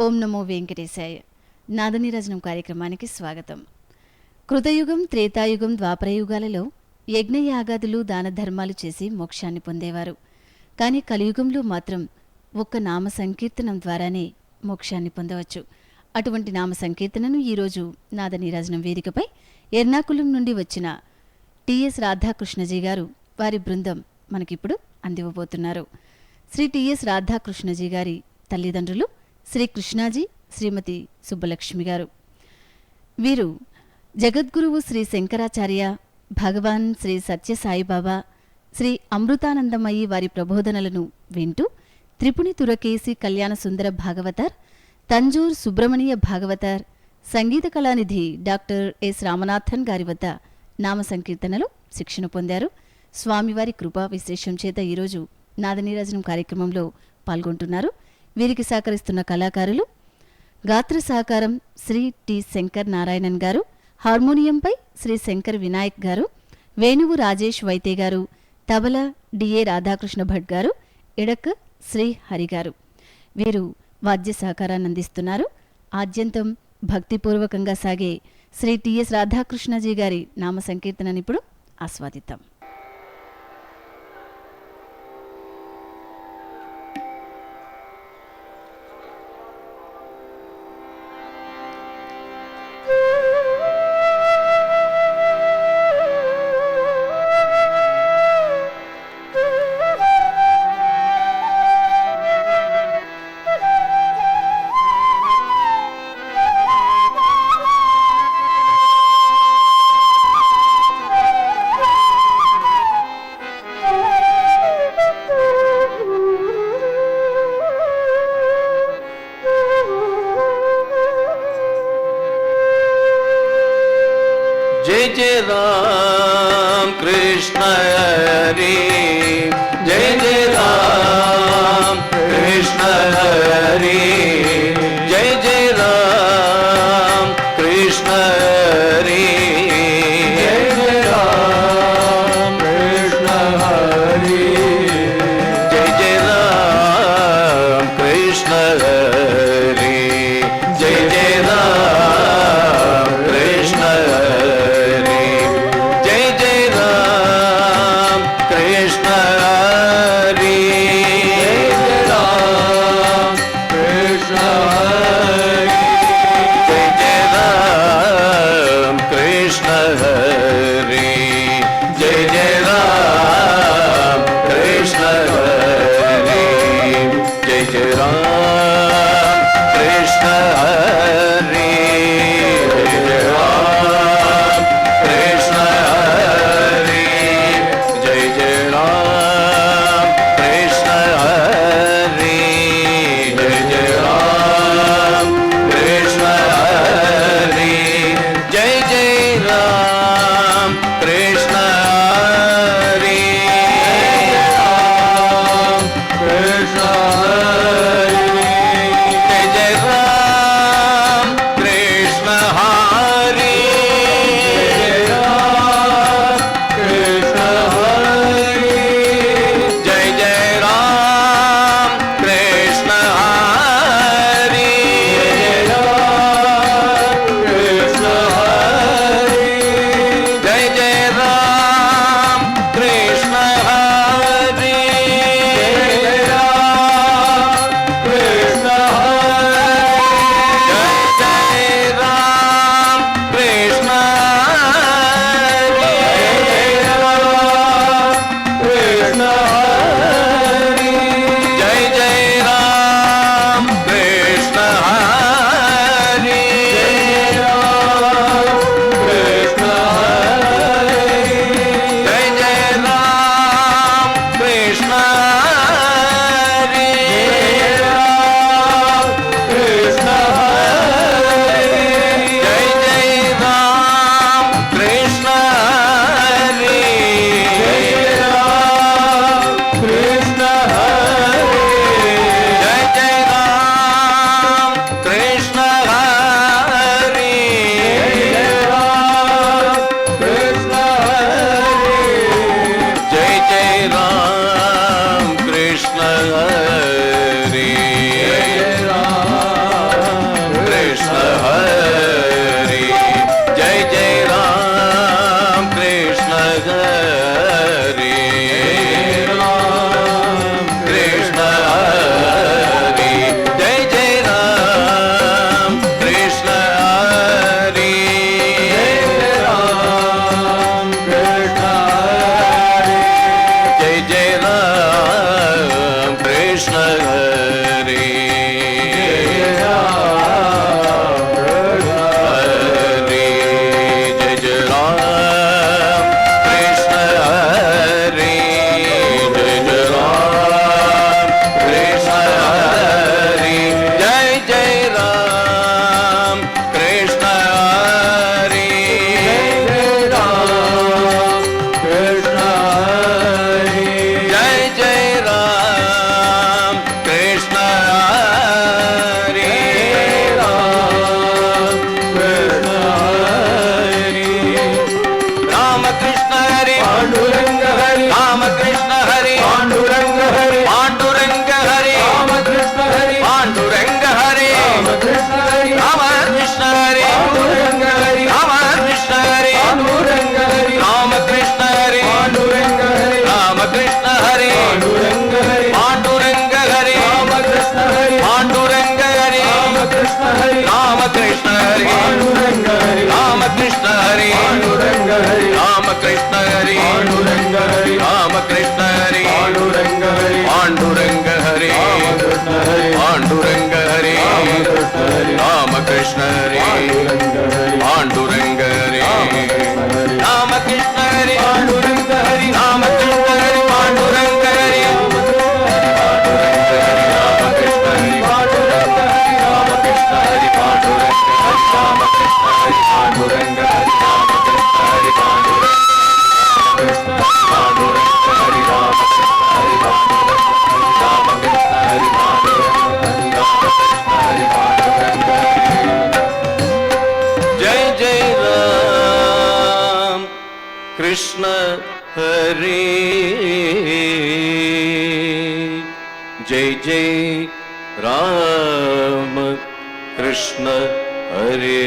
ఓం నమో వెంకటేశాయ. నాదనీరాజనం కార్యక్రమానికి స్వాగతం. కృతయుగం, త్రేతాయుగం, ద్వాపరయుగాలలో యజ్ఞయాగాదులు, దాన ధర్మాలు చేసి మోక్షాన్ని పొందేవారు. కానీ కలియుగంలో మాత్రం ఒక్క నామ సంకీర్తనం ద్వారానే మోక్షాన్ని పొందవచ్చు. అటువంటి నామ సంకీర్తనను ఈరోజు నాదనీరాజనం వేదికపై ఎర్నాకుళం నుండి వచ్చిన టిఎస్ రాధాకృష్ణజీ గారు, వారి బృందం మనకిప్పుడు అందివ్వబోతున్నారు. శ్రీ టిఎస్ రాధాకృష్ణజీ గారి తల్లిదండ్రులు శ్రీ కృష్ణాజీ, శ్రీమతి సుబ్బలక్ష్మి గారు. వీరు జగద్గురువు శ్రీ శంకరాచార్య, భగవాన్ శ్రీ సత్యసాయిబాబా, శ్రీ అమృతానందమయి వారి ప్రబోధనలను వింటూ త్రిపుణి తురకేసి కళ్యాణ సుందర భాగవతార్, తంజూర్ సుబ్రమణీయ భాగవతార్, సంగీత కళానిధి డాక్టర్ ఎస్ రామనాథన్ గారి వద్ద నామ సంకీర్తనలో శిక్షణ పొందారు. స్వామివారి కృపా విశేషం చేత ఈరోజు నాదనీరాజనం కార్యక్రమంలో పాల్గొంటున్నారు. వీరికి సహకరిస్తున్న కళాకారులు గాత్ర సహకారం శ్రీ టి శంకర్ నారాయణన్ గారు, హార్మోనియంపై శ్రీ శంకర్ వినాయక్ గారు, వేణువు రాజేష్ వైతే గారు, తబల డిఏ రాధాకృష్ణ భట్ గారు, ఇడక్ శ్రీ హరి గారు. వీరు వాద్య సహకారాన్ని అందిస్తున్నారు. ఆద్యంతం భక్తిపూర్వకంగా సాగే శ్రీ టిఎస్ రాధాకృష్ణజీ గారి నామ సంకీర్తనని ఇప్పుడు ఆస్వాదిద్దాం. जय जय राम कृष्ण हरि, जय जय राम कृष्ण हरि, जय जय राम कृष्ण हरि, जय जय राम कृष्ण हरि, जय जय राम कृष्ण हरि, जय जय राम कृष्ण हरि, जय जय राम कृष्ण हरि, जय राम कृष्ण हरि, जय जय राम कृष्ण हरि, जय जय राम कृष्ण हरि, जय जय राम कृष्ण हरि, जय जय राम कृष्ण हरि, जय जय राम कृष्ण हरि, जय जय राम कृष्ण हरि, जय जय Ram Krishna Krishna Hari Panduranga Hari Rama Krishna Hari Panduranga Hari Panduranga Hari Panduranga Hari Rama Krishna Hari Panduranga Hari Rama Krishna Hari Panduranga Hari Rama Krishna Hari Panduranga Hari Rama Krishna Hari Rama Krishna Hari Panduranga Hari Panduranga Hari जय जय राम कृष्ण हरे जय जय राम कृष्ण हरे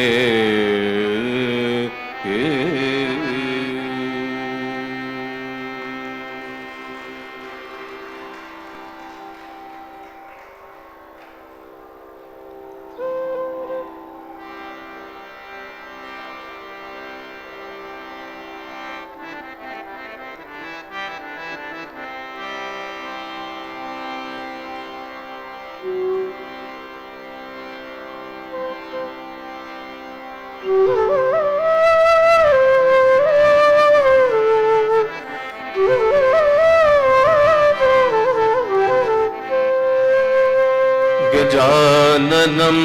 गजाननं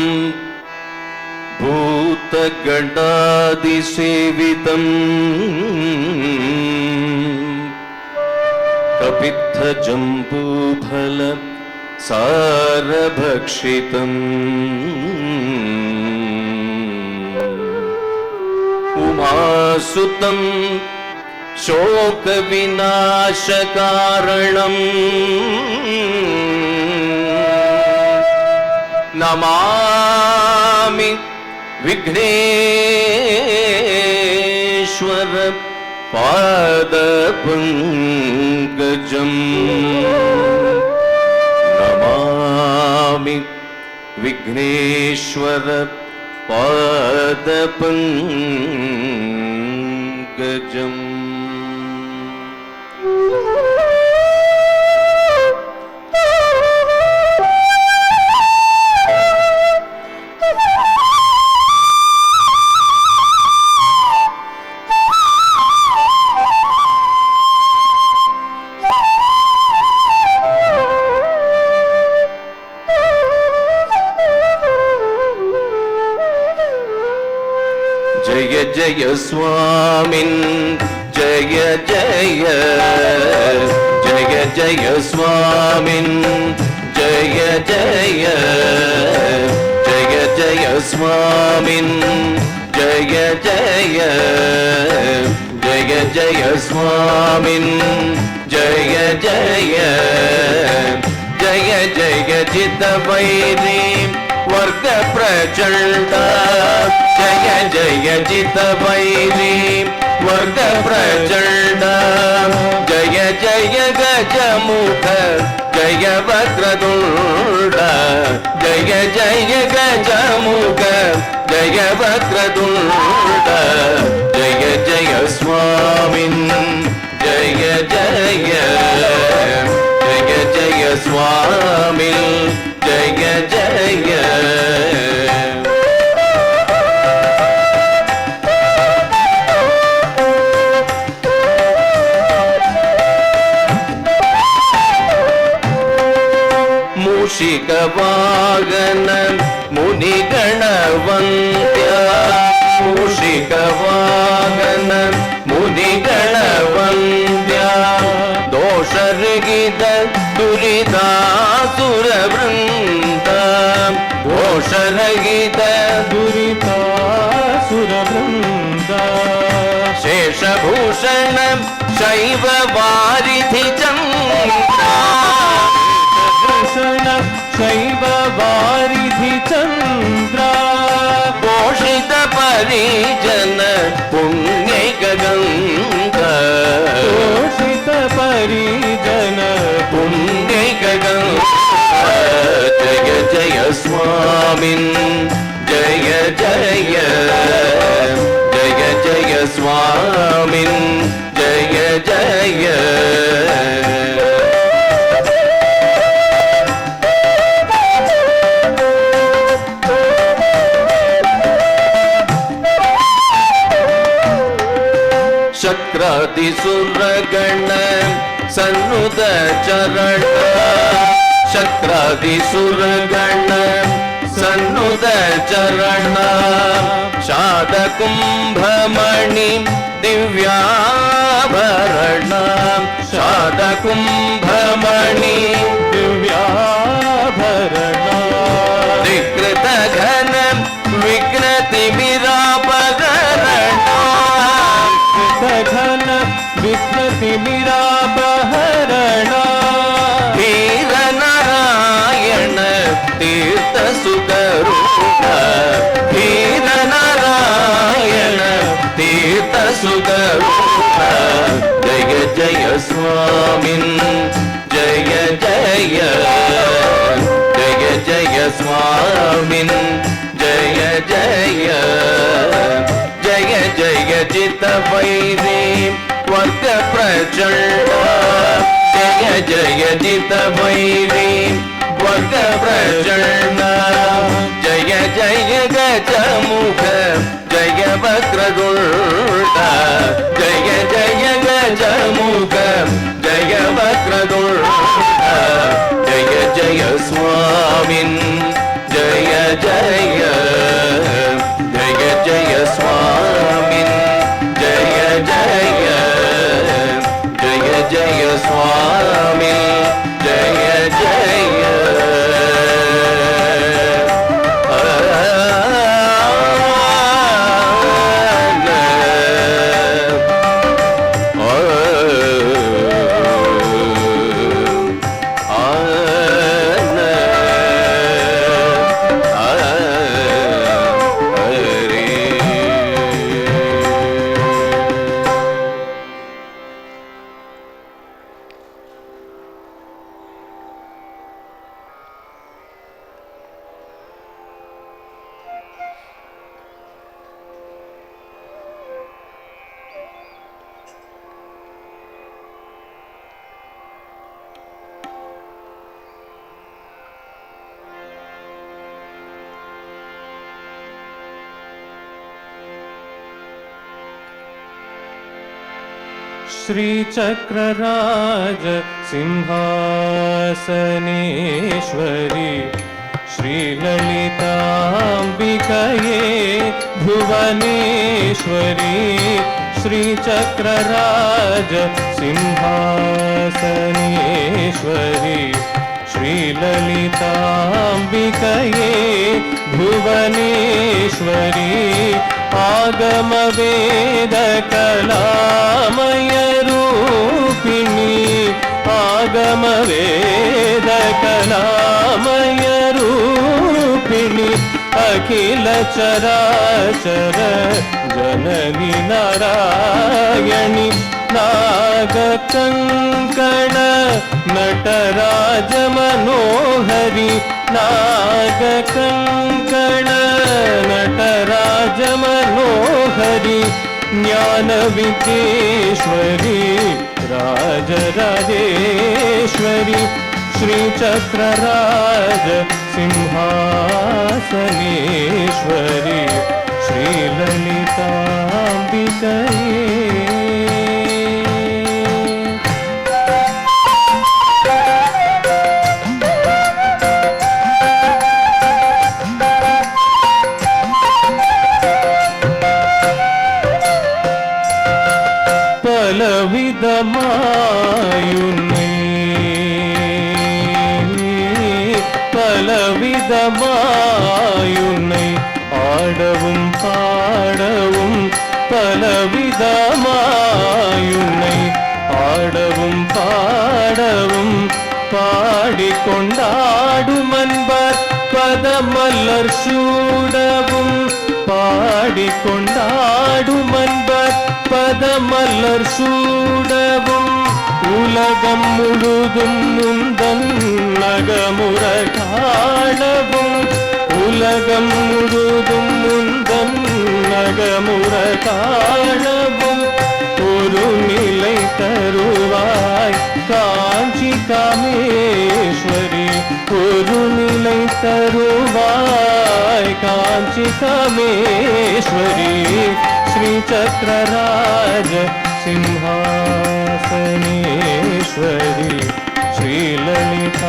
भूतगणादिसेवितं कपित्थजम्बूफल सारभक्षितम् उमासुतं शोकविनाशकारणम् नमामि विघ्नेश्वर पादपङ्कजम् नमामि विघ्नेश्वर पादपङ्कजम् जय जय स्वामिन् जय जय जय जय स्वामिन् जय जय जय जय स्वामिन् जय जय जय जय स्वामिन् जय जय जय जय जितवैरी वर्ग प्रचंड जय जय जितवैरी वर्ग प्रचंड जय जय गजमुख जय वक्रतुंड जय जय गजमुख जय वक्रतुंड जय जय स्वामिन् जय जय जय जय स्वामिन् जय जय मूषिकवाहन मुनिगणवन्द्य मूषिकवाहन मुनिगणवन्द्य दोषरहित दुरितासुरवृन्द दोषरहित दुरितासुरवृन्द शेषभूषण शैव वारिधि चन्द्र शैव वारिधि चन्द्र पोषित परिजन पुण्यैक गङ्गा पोषित परिजन पुण्यैक गङ्गा जय जय स्वामिन् जय जय जय जय स्वामिन् शक्रादिसुरगण सन्नुत चरण शक्रादिसुरगण सन्नुत चरण शादकुम्भमणि दिव्याभरण शादकुम्भमणि दिव्याभरण विकृत घन विघ्नतिमिरापहरण घन विघ्नतिमिरापहरण वीर नारायण तीर्थ सुखरूप वीर नारायण तीर्थ सुखरूप जय जय स्वामिन् जय जय जय जय स्वामिन् जय जय जय जय चित वैरी वर्ग प्रचंड जय जय जित वैरी वर्ग प्रचंड जय जय गजमुख जय वक्रतुंड जय जय गजमुख जय वक्रतुंड जय जय स्वामिन् जय जय जय जय स्वामिन् जय जय जय जय स्वामी जय जय श्रीचक्रराज सिंहासनेश्वरी श्रीललिताम्बिकये भुवनेश्वरी श्रीचक्रराज सिंहासनेश्वरी श्रीललिताम्बिकये भुवनेश्वरी आगमवेदकलामय रूपिणी आगमवेदकलामय रूपिणी अखिल चराचर जननी नारायणी नागकङ्कण नटराज मनोहरि नागकङ्कण नटराज मनोहरि ज्ञानविद्येश्वरी राजराजेश्वरी श्रीचक्रराज सिंहासनेश्वरी श्रीललिताम्बिकये பலவிதமாயுன்னை ஆடவும் பாடவும் பலவிதமாயுன்னை ஆடவும் பாடவும் பாடிக்கொண்டாடும் அன்பர் பதமலர் சூடவும் பாடிக்கொண்டாடும் அன்பர் பதமலர் சூடவும் உலகம் முழுதும் முந்தன் நகமுற காணவும் உலகம் முழுதும் முந்தன் நகமுற காணவும் ஒரு நிலை தருவாய் காஞ்சி காமேஸ்வரி ஒரு நிலை தருவாய் காஞ்சி காமேஸ்வரி श्रीचक्रराज सिंहासनेश्वरी श्रीललिताम्बिकये।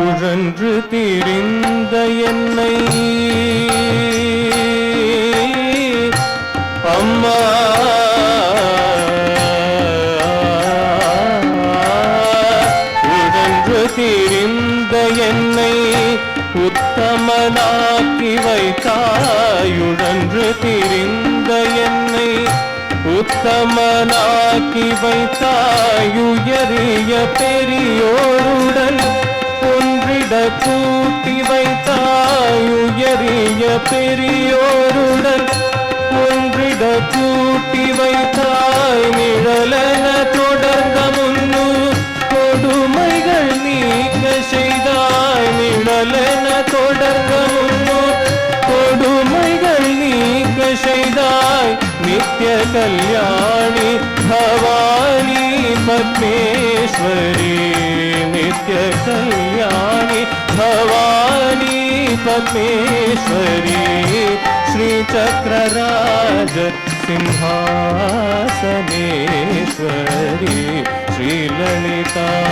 உழன்று திரிந்த என்னை அம்மா உழன்று திரிந்த என்னை உத்தமனாக்கி வைத்தாய். உழன்று திரிந்த என்னை உத்தமனாக்கி வைத்தாய். உயரிய பெரியோருடன் ஒன்றிட கூட்டி வைத்தாய். உயரிய பெரியோருடன் ஒன்றிட கூட்டி வைத்தாய். நிழலென தொடர்ந்த முன்னு கொடுமைகள் நீக்க செய்தாய். நிழலென தொடர்ந்த முன்னு கொடுமைகள் நீக்க செய்தாய். நித்ய கல்யாணி பவானி பத்மேஸ்வரி. நித்ய கல்யாணி भवानी परमेश्वरी श्रीचक्रराज सिंहासनेश्वरी श्रीललिताम्बिकये।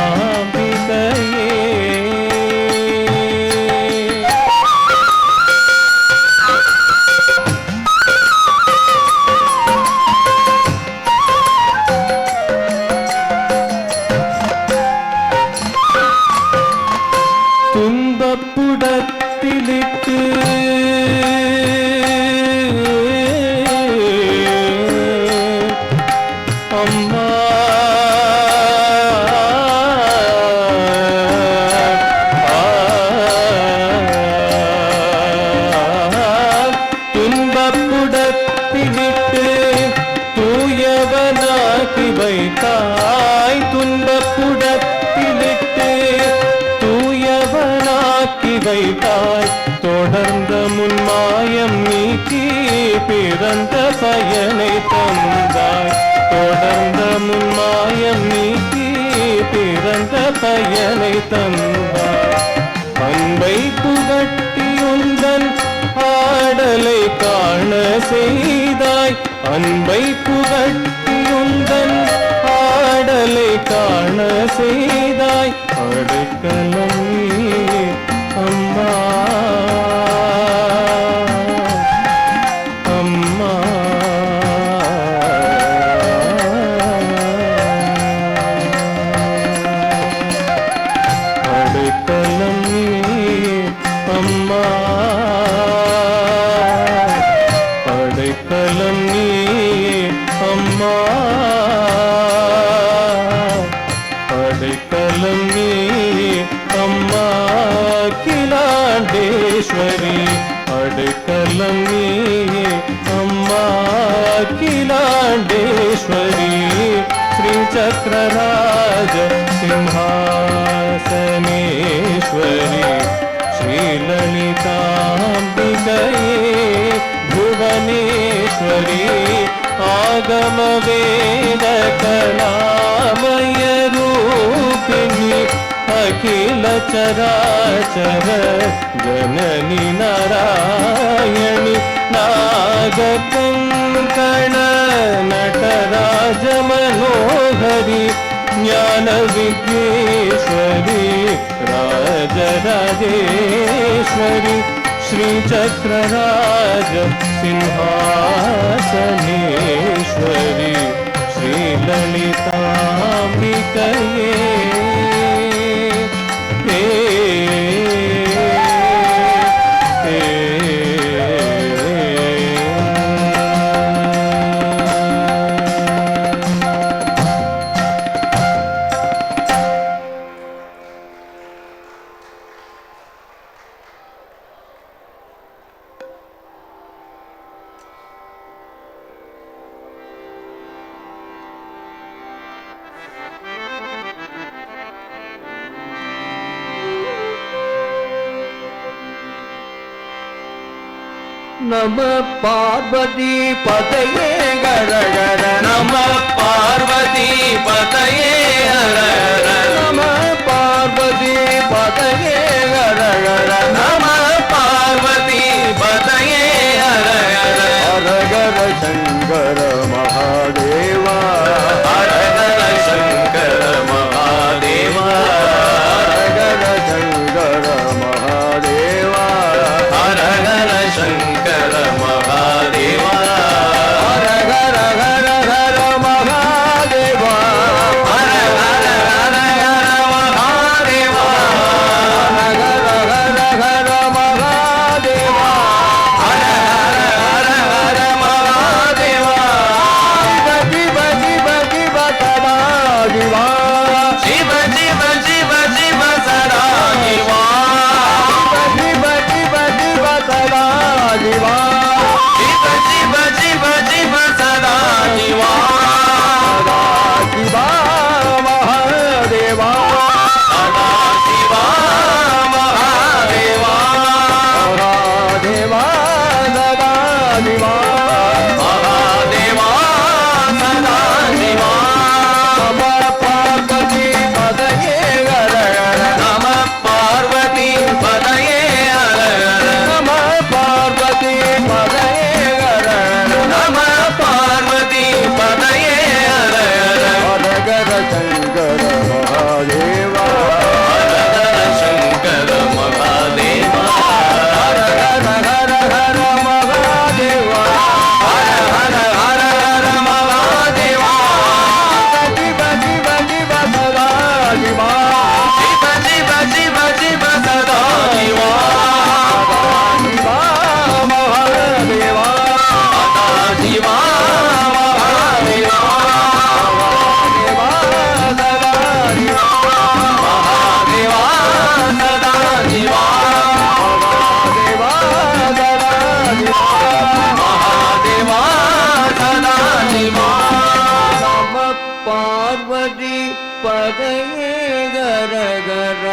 துன்பப்புடத்திலிட்டு அம்மா துன்பப்புடத்திலிட்டு தூயவனாக்கி வைத்தாய். துன்பப்புடத்திலிட்டு தூயவனாக்கி வைத்தாய். தொடர்ந்த முன்மாயம் நீக்கி பிறந்த பயனை தந்தாய். தொடர்ந்த முன்மாயம் நீக்கி பிறந்த பயனை தந்தாய். அன்பை புகட்டி உந்தன் ஆடலை காண செய்தாய். அன்பை புகட்டி உந்தன் ஆடலை காண செய்தாய். அடைக்கலம் நீயே அம்மா அம்மா. அடைக்கலம் நீயே அம்மா அடைக்கலம் நீயே அம்மா அடைக்கலம் நீயே அம்மா. அகிலாண்டேஸ்வரி அடைக்கலம் நீயே அம்மா அகிலாண்டேஸ்வரி श्रीचक्रराज सिंहासनेश्वरी श्रीललिताम्बिकये भुवनेश्वरी आगम वेद कलामय रूपिणी अखिल चराचर जननी नारायणी नागकंकण नटराज मनोहरी ज्ञान विद्येश्वरी राजराजेश्वरी श्रीचक्रराज सिंहासनेश्वरी श्रीललिताम्बिकये। நம பார்வதி பதையே கரகர நம பார்வதி பதையே ஹரஹர நம பார்வதி பதையே ஹரஹர நம பார்வதி பதையே ஹரஹர ஹரஹர சங்கர மகாதேவா ஹரஹர சங்கர மகாதேவா ஹரஹர சங்கர மகாதேவா ஹரஹர சங்கர மகாதேவா ஹரஹர ஹர ஹர மகாதேவா ஹரஹர ஹர ஹர மகாதேவா ஹரஹர ஹர ஹர மகாதேவா ஹரஹர ஹர ஹர மகாதேவா சிவ சிவ சிவ சதா ஜிவா சிவ சிவ சிவ சிவ சதா ஜிவா சிவ சிவ சிவ சதா ஜிவா சிவ சிவ சிவ சிவ சதா ஜிவா சதா சிவா மகாதேவா சதா சிவா மகாதேவா மகாதேவா சதா ஜிவா மகாதேவா சதா ஜிவா நம பார்வதி பதையே ஹரஹர நம பார்வதி பதையே ஹரஹர நம பார்வதி பதையே ஹரஹர நம பார்வதி பதையே ஹரஹர ஹரஹர சங்கர மகாதேவா ஹரஹர சங்கர மகாதேவா ஹரஹர ஹர ஹர மகாதேவா ஹரஹர ஹர ஹர மகாதேவா சிவ சிவ சிவ சதா ஜிவா சிவ சிவ சிவ சிவ சதா ஜிவா சிவா மகாதேவா சதா ஜிவா மகாதேவா மகாதேவா சதா ஜிவா மகாதேவா சதா ஜிவா மகாதேவா சதா ஜிவா மகாதேவா சதா ஜிவா நம பார்வதி பதையே கரகர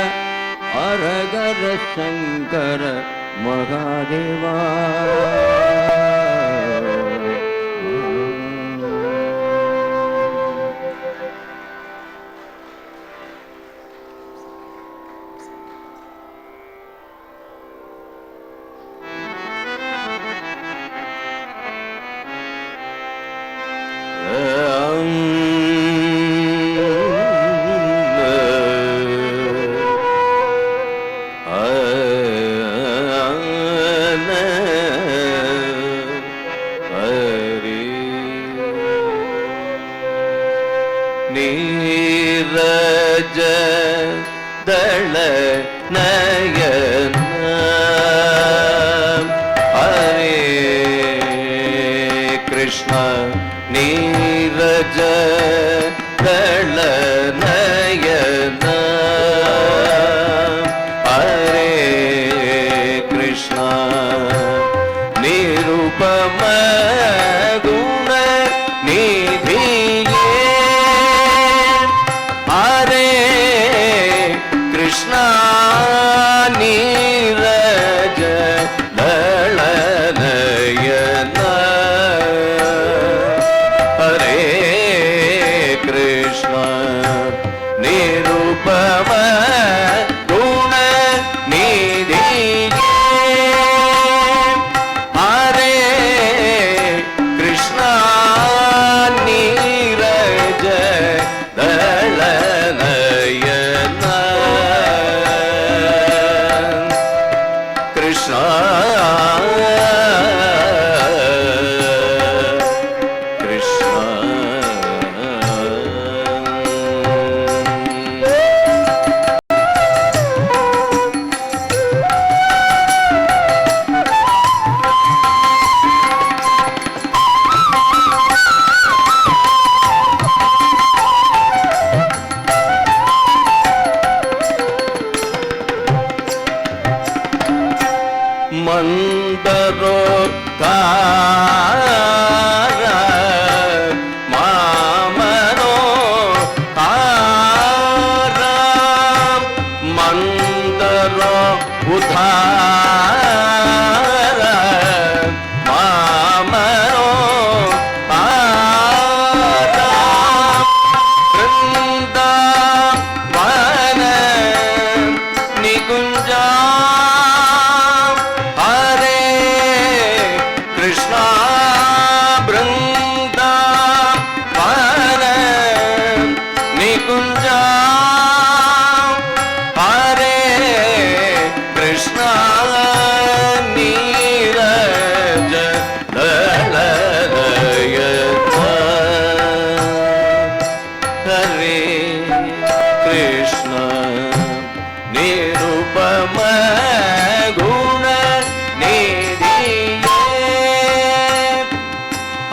ஹரஹர சங்கர மகாதேவா நீரஜ தள நயன ஹரே கிருஷ்ண நீரஜ தள நயன ஹரே கிருஷ்ண நிருபம குண நிதியே ஹரே கிருஷ்ண நீரஜ தளநயன ஹரே கிருஷ்ண நிரு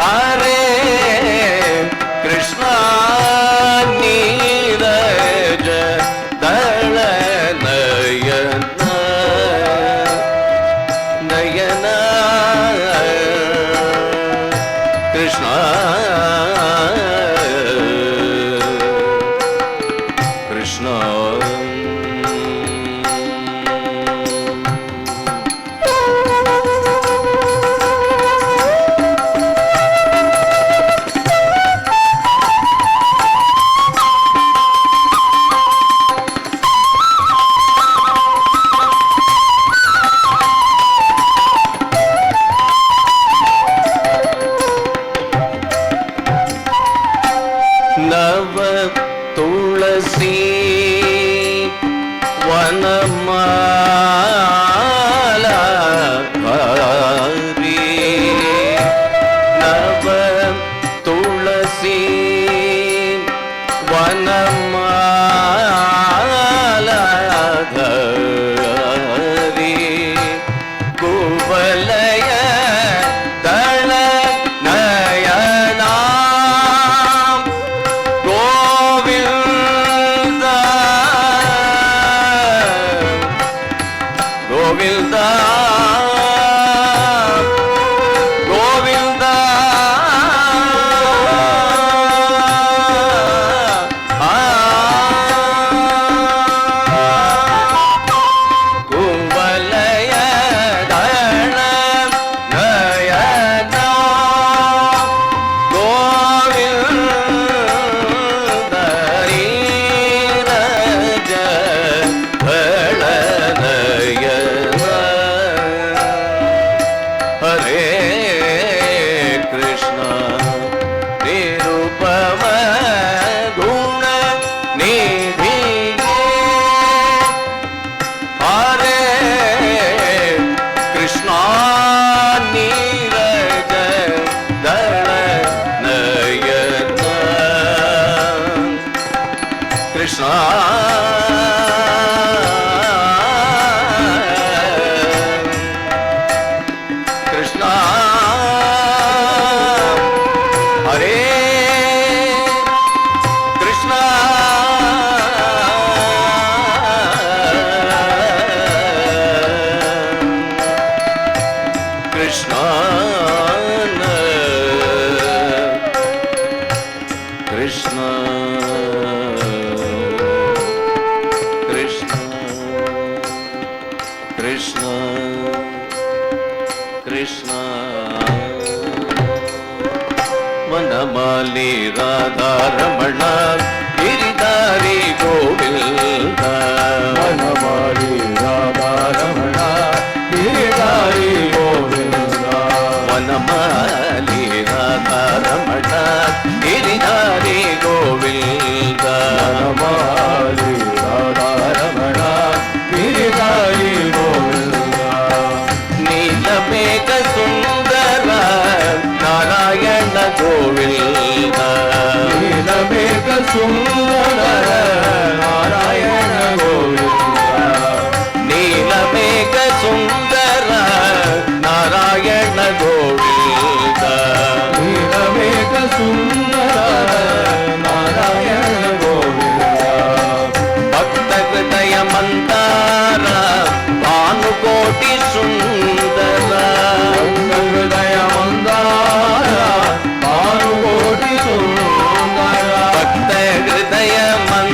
हरे कृष्ण नीरज दल नयन नयन कृष्ण कृष्ण नव तुलसी वनमाला हरि नव तुलसी वनमाला हरि कुवलय दल नयना गोविंदा गोविंदा कुवलय दल नयना गोविंद नीरज दल नयना हरे कृष्ण निरुपम गुण निधि हरे कृष्ण नीरज दल नयन कृष्ण कृष्ण हरे कृष्ण कृष्ण कृष्ण कृष्ण कृष्ण कृष्ण वनमाली राधा रमण गिरिधारी गोविंद वनमाली राधा रमण गिरिधारी गोविंद वनमाली राधा रमण गिरिधारी गोविंद वनमाली राधा रमण गिरिधारी गोविंद नीलमेघ सुंदर नारायण गोविंद नीलमेघ सुंदर नारायण गोविंद नीलमेघ सुंदर नारायण गोविंद नीलमेघ सुंदर नारायण गोविंद भक्त हृदय मंदार भानुकोटि सुंदर हृदय मंदार भानुकोटि सुंदर भक्त हृदय मंदार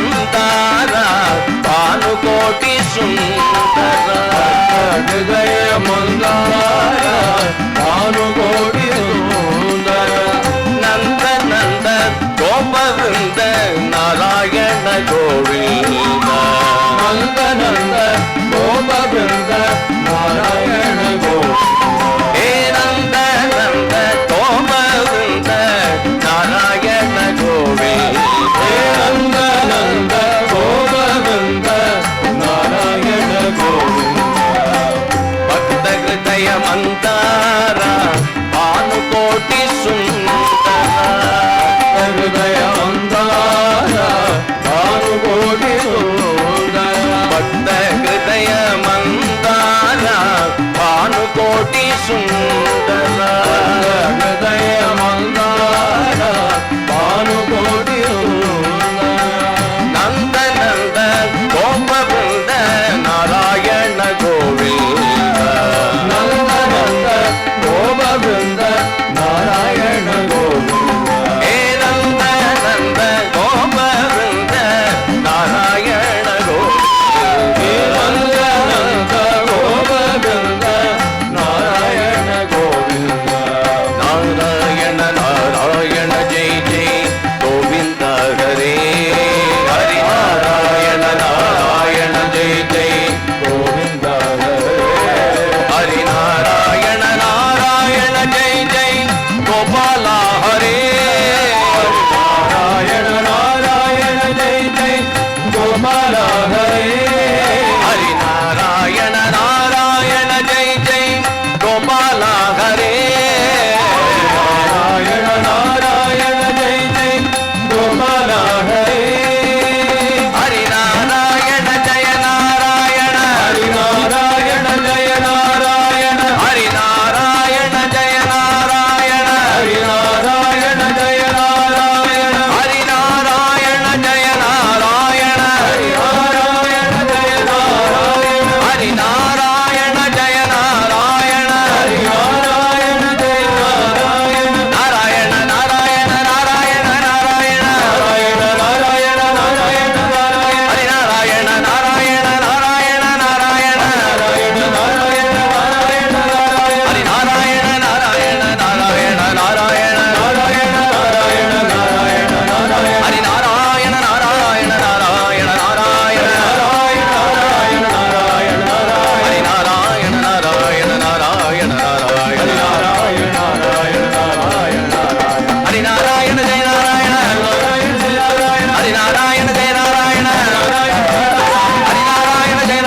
गोपाला हरे नारायण नारायण जय जय गोपाला हरे हरि नारायण नारायण जय जय गोपाला हरे नारायण नारायण जय जय गोपाला हरे हरि नारायण जय नारायण हरि नारायण जय नारायण हरि नारायण जय नारायण हरि नारायण जय नारायण हरि नारायण जय नारायण हरि नारायण जय नारायण हरि नारायण जय नारायण हरि नारायण जय नारायण नारायण नारायण नारायण नारायण नारायण नारायण नारायण नारायण हरि नारायण नारायण नारायण नारायण नारायण नारायण नारायण नारायण हरि नारायण नारायण नारायण नारायण नारायण नारायण नारायण नारायण हरि नारायण नारायण नारायण नारायण नारायण नारायण नारायण नारायण हरि नारायण नारायण नारायण नारायण हरि नारायण नारायण नारायण नारायण हरि नारायण जय नारायण नारायण जय नारायण हरि नारायण जय नारायण हरि नारायण जय नारायण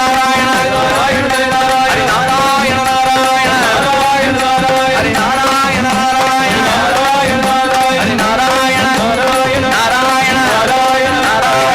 नारायण जय हरि नारायण नारायण नारायण नारायण नारायण हरि नारायण नारायण नारायण नारायण हरि नारायण नारायण नारायण नारायण नारायण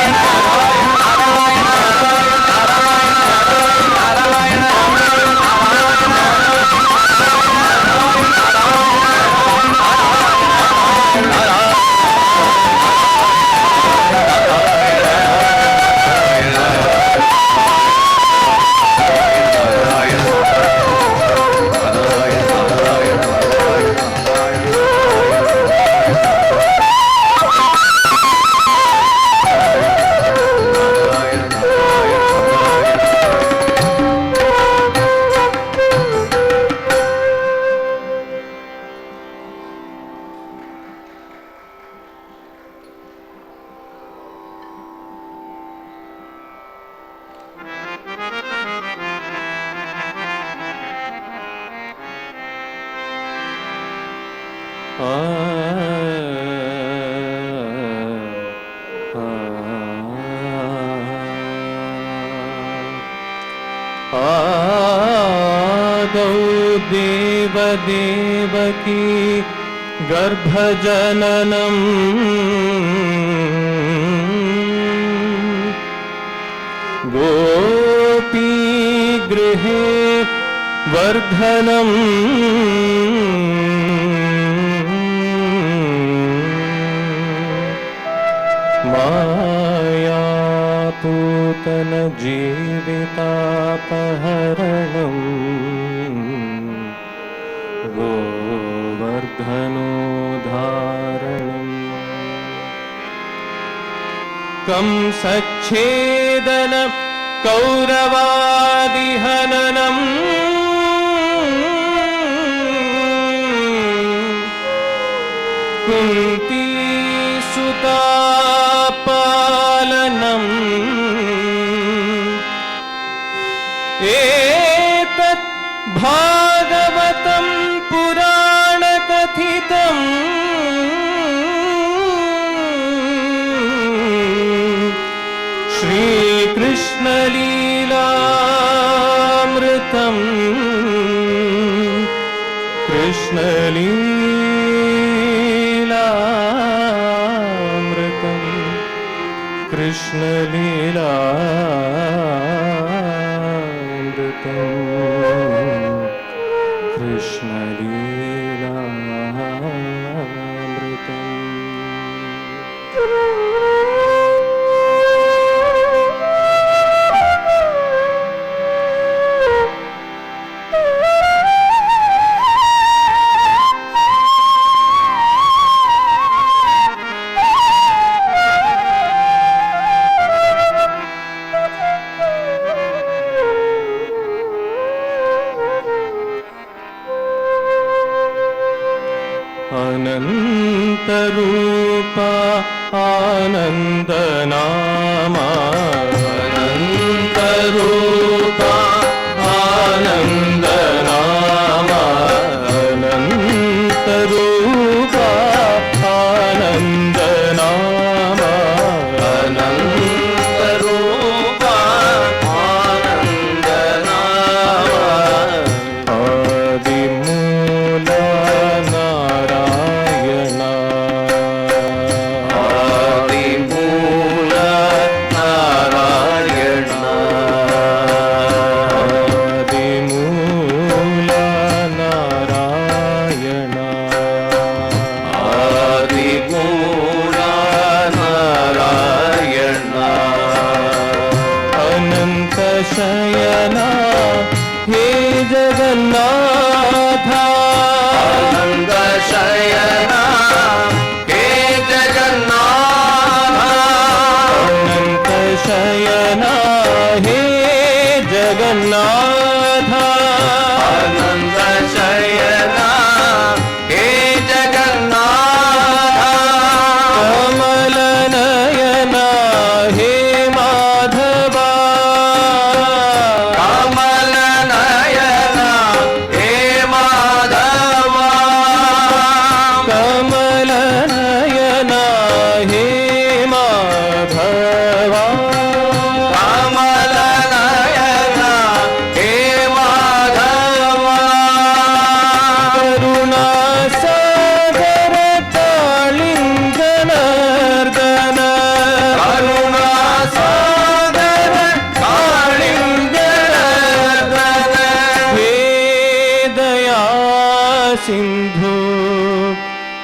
आदौ देवदेवकी गर्भजननम् गोपीगृहे वर्धनम् मायापूतन जीवितापहरणम् गोवर्धनोद्धारणम् कंसच्छेदन कौरवादिहननम् कुन्तीसुतापालनम् एतत् भागवतं पुराणकथितम् श्रीकृष्णलीलामृतम् कृष्णलीलामृतम् कृष्णलीलामृतम् अनन्तरूपा आनन्दनामा अनन्तरूपा आनन्दनामा अनन्तरूपा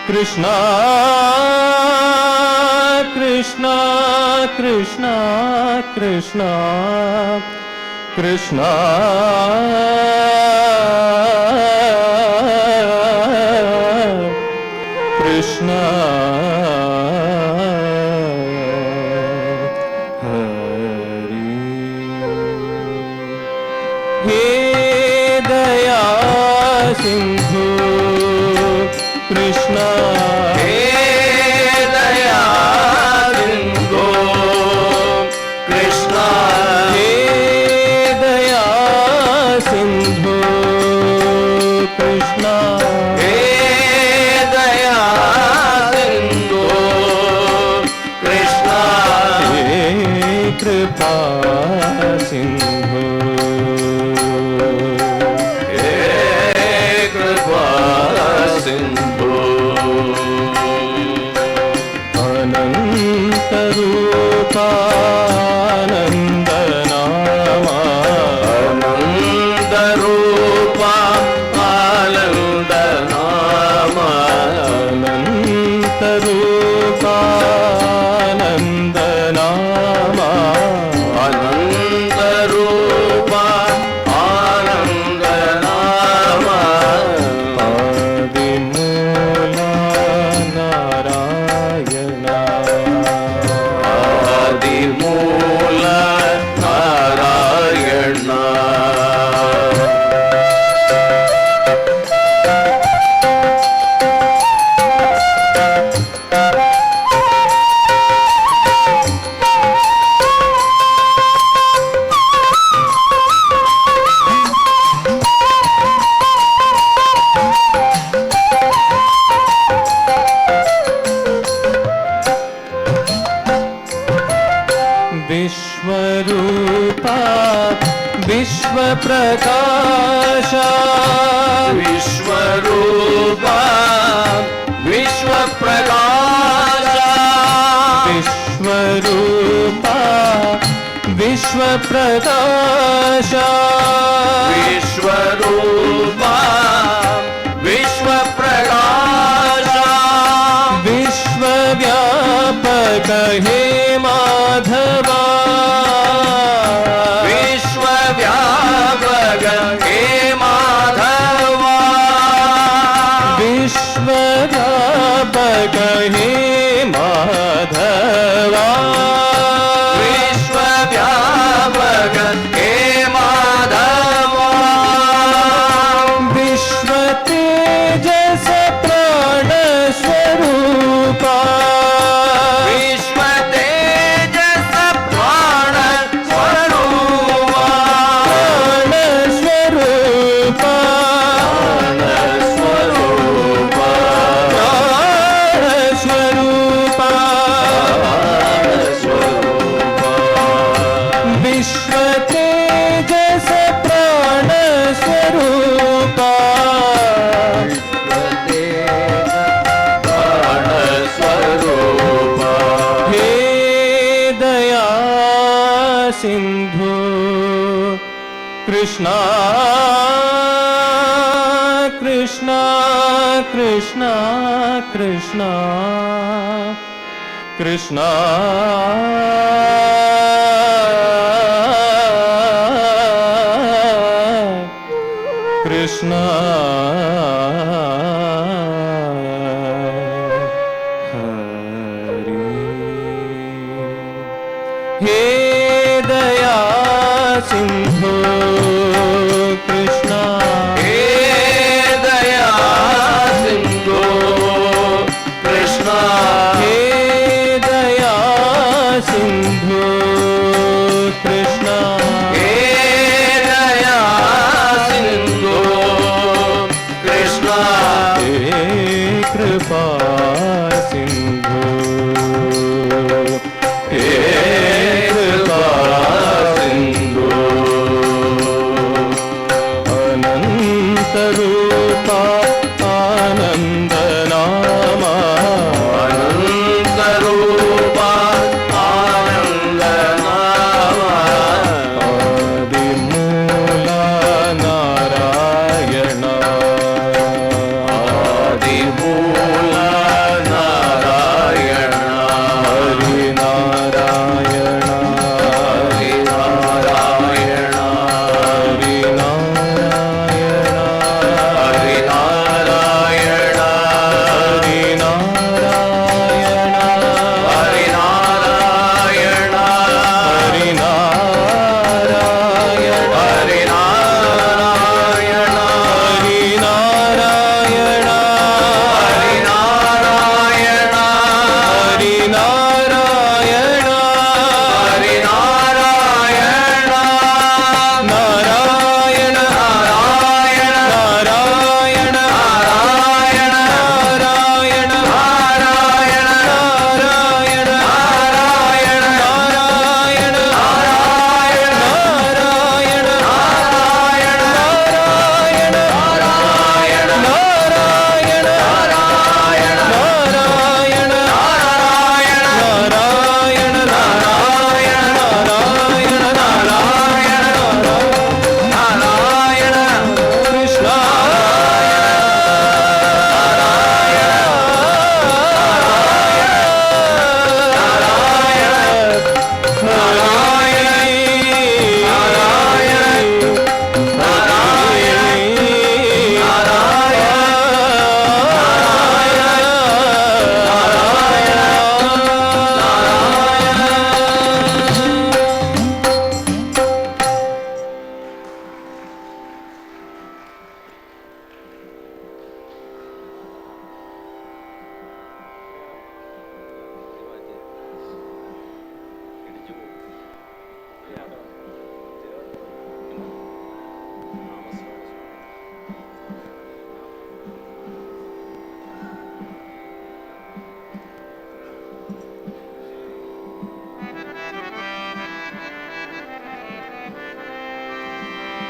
Krishna Krishna Krishna Krishna Krishna Krishna Hari He Daya Sindhu Krishna He Daya Sindhu Krishna He Daya Sindhu Krishna He Daya Sindhu Krishna He Kripa Sindhu He Kripa Sindhu Ananta Rupa Ananda Nama Ananda Rupa Ananda Nama Ananta Rupa Ananda Nama Ananda Rupa Ananda Nama Adimula Narayana Adimula Narayana Vishwarupa Vishwaprakasha Vishwarupa Vishwaprakasha Vishwarupa Vishwaprakasha Vishwarupa Vishwaprakasha Vishwavyapaka He Madhava Vishwavyapaka He Madhava Vishwavyapaka He Madhava Vishwavyapaka He Madhava Vishwatejas Prana Swarupa Vishwatejas Prana Swarupa Prana Swarupa Prana Swarupa Vishwatejas Prana Swarupa Prana Swarupa He Daya Sindhu Krishna Krishna Krishna Krishna Krishna Krishna Hari He Daya Sindhu Krishna He Daya Sindhu Krishna He Daya Sindhu Krishna He Daya Sindhu Krishna He Kripa Sindhu He Kripa Sindhu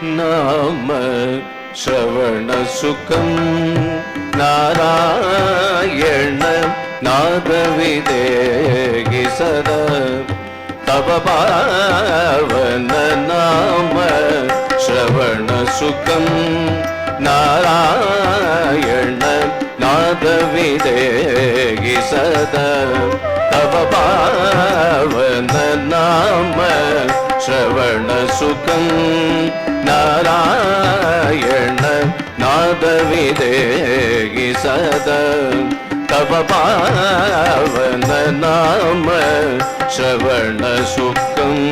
नाम श्रवणसुखं नारायण नादविदेहि सदा तव पावन नाम श्रवणसुखं नारायण नादविदेहि सदा तव पावन नाम श्रवणसुखं नारायण नादविदेहि सदा तव पावन नाम श्रवणसुखम्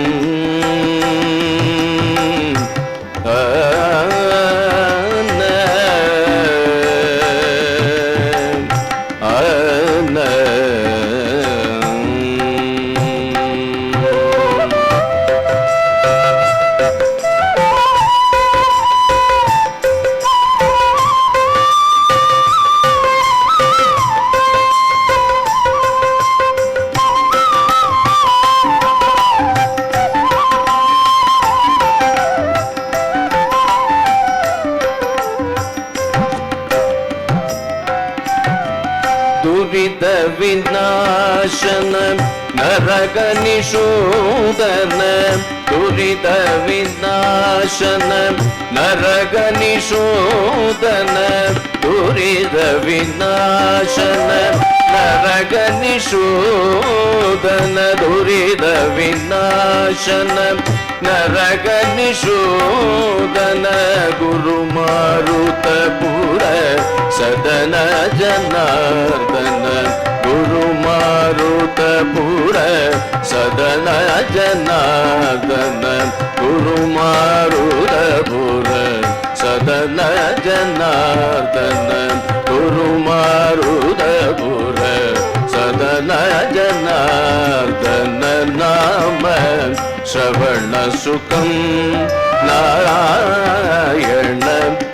दुरित विनाशन नरक निषूदन दुरित विनाशन नरक निषूदन दुरित विनाशन नरक निषूदन दुरित विनाशन नरक निषूदन गुरु मारुतपुर सदन जनार्दन गुरु मारुतपुर सदन जनार्दन गुरु मारुतपुर सदन जनार्दन गुरु मारुतपुर सदन जनार्दन नाम श्रवणसुखं नारायण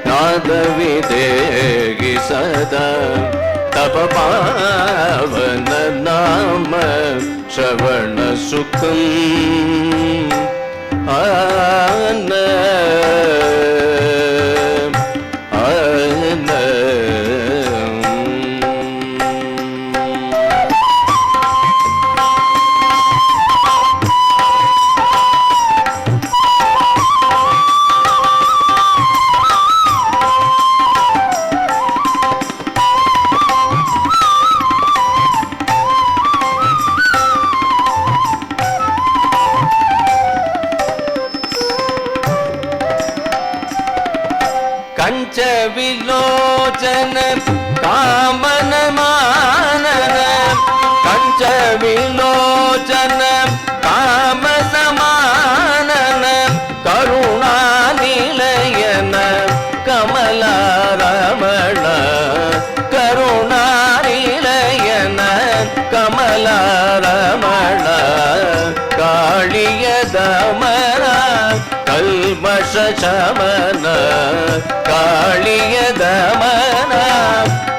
नादविदेहि सदा तव पावन नाम श्रवणसुखम् कंच विलोचन कामन मानन कंच विलोचन कामन मानन करुणा निलयन कमला रमण करुणा निलयन कमला रमण कालिय दमन कल्मष शमन कालिय दमन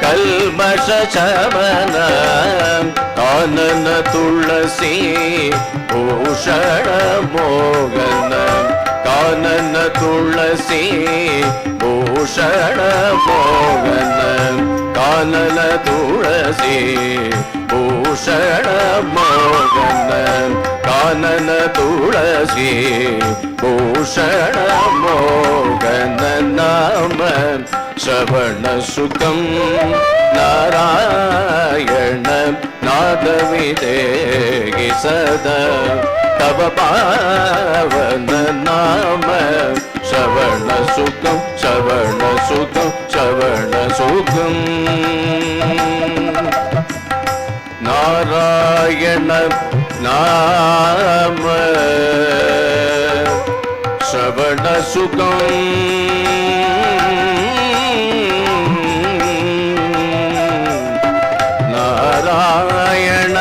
कल्मष शमन कानन तुलसी भूषण मोगन कानन तुलसी भूषण मोगन कानन तुलसी भूषण मोगन कानन तुलसी भूषण मोगन नाम श्रवणसुखं नारायण नादविदेहि सदा तव पावन नाम श्रवणसुखं श्रवणसुखं श्रवणसुखम् नारायण नाम श्रवणसुखम् नारायण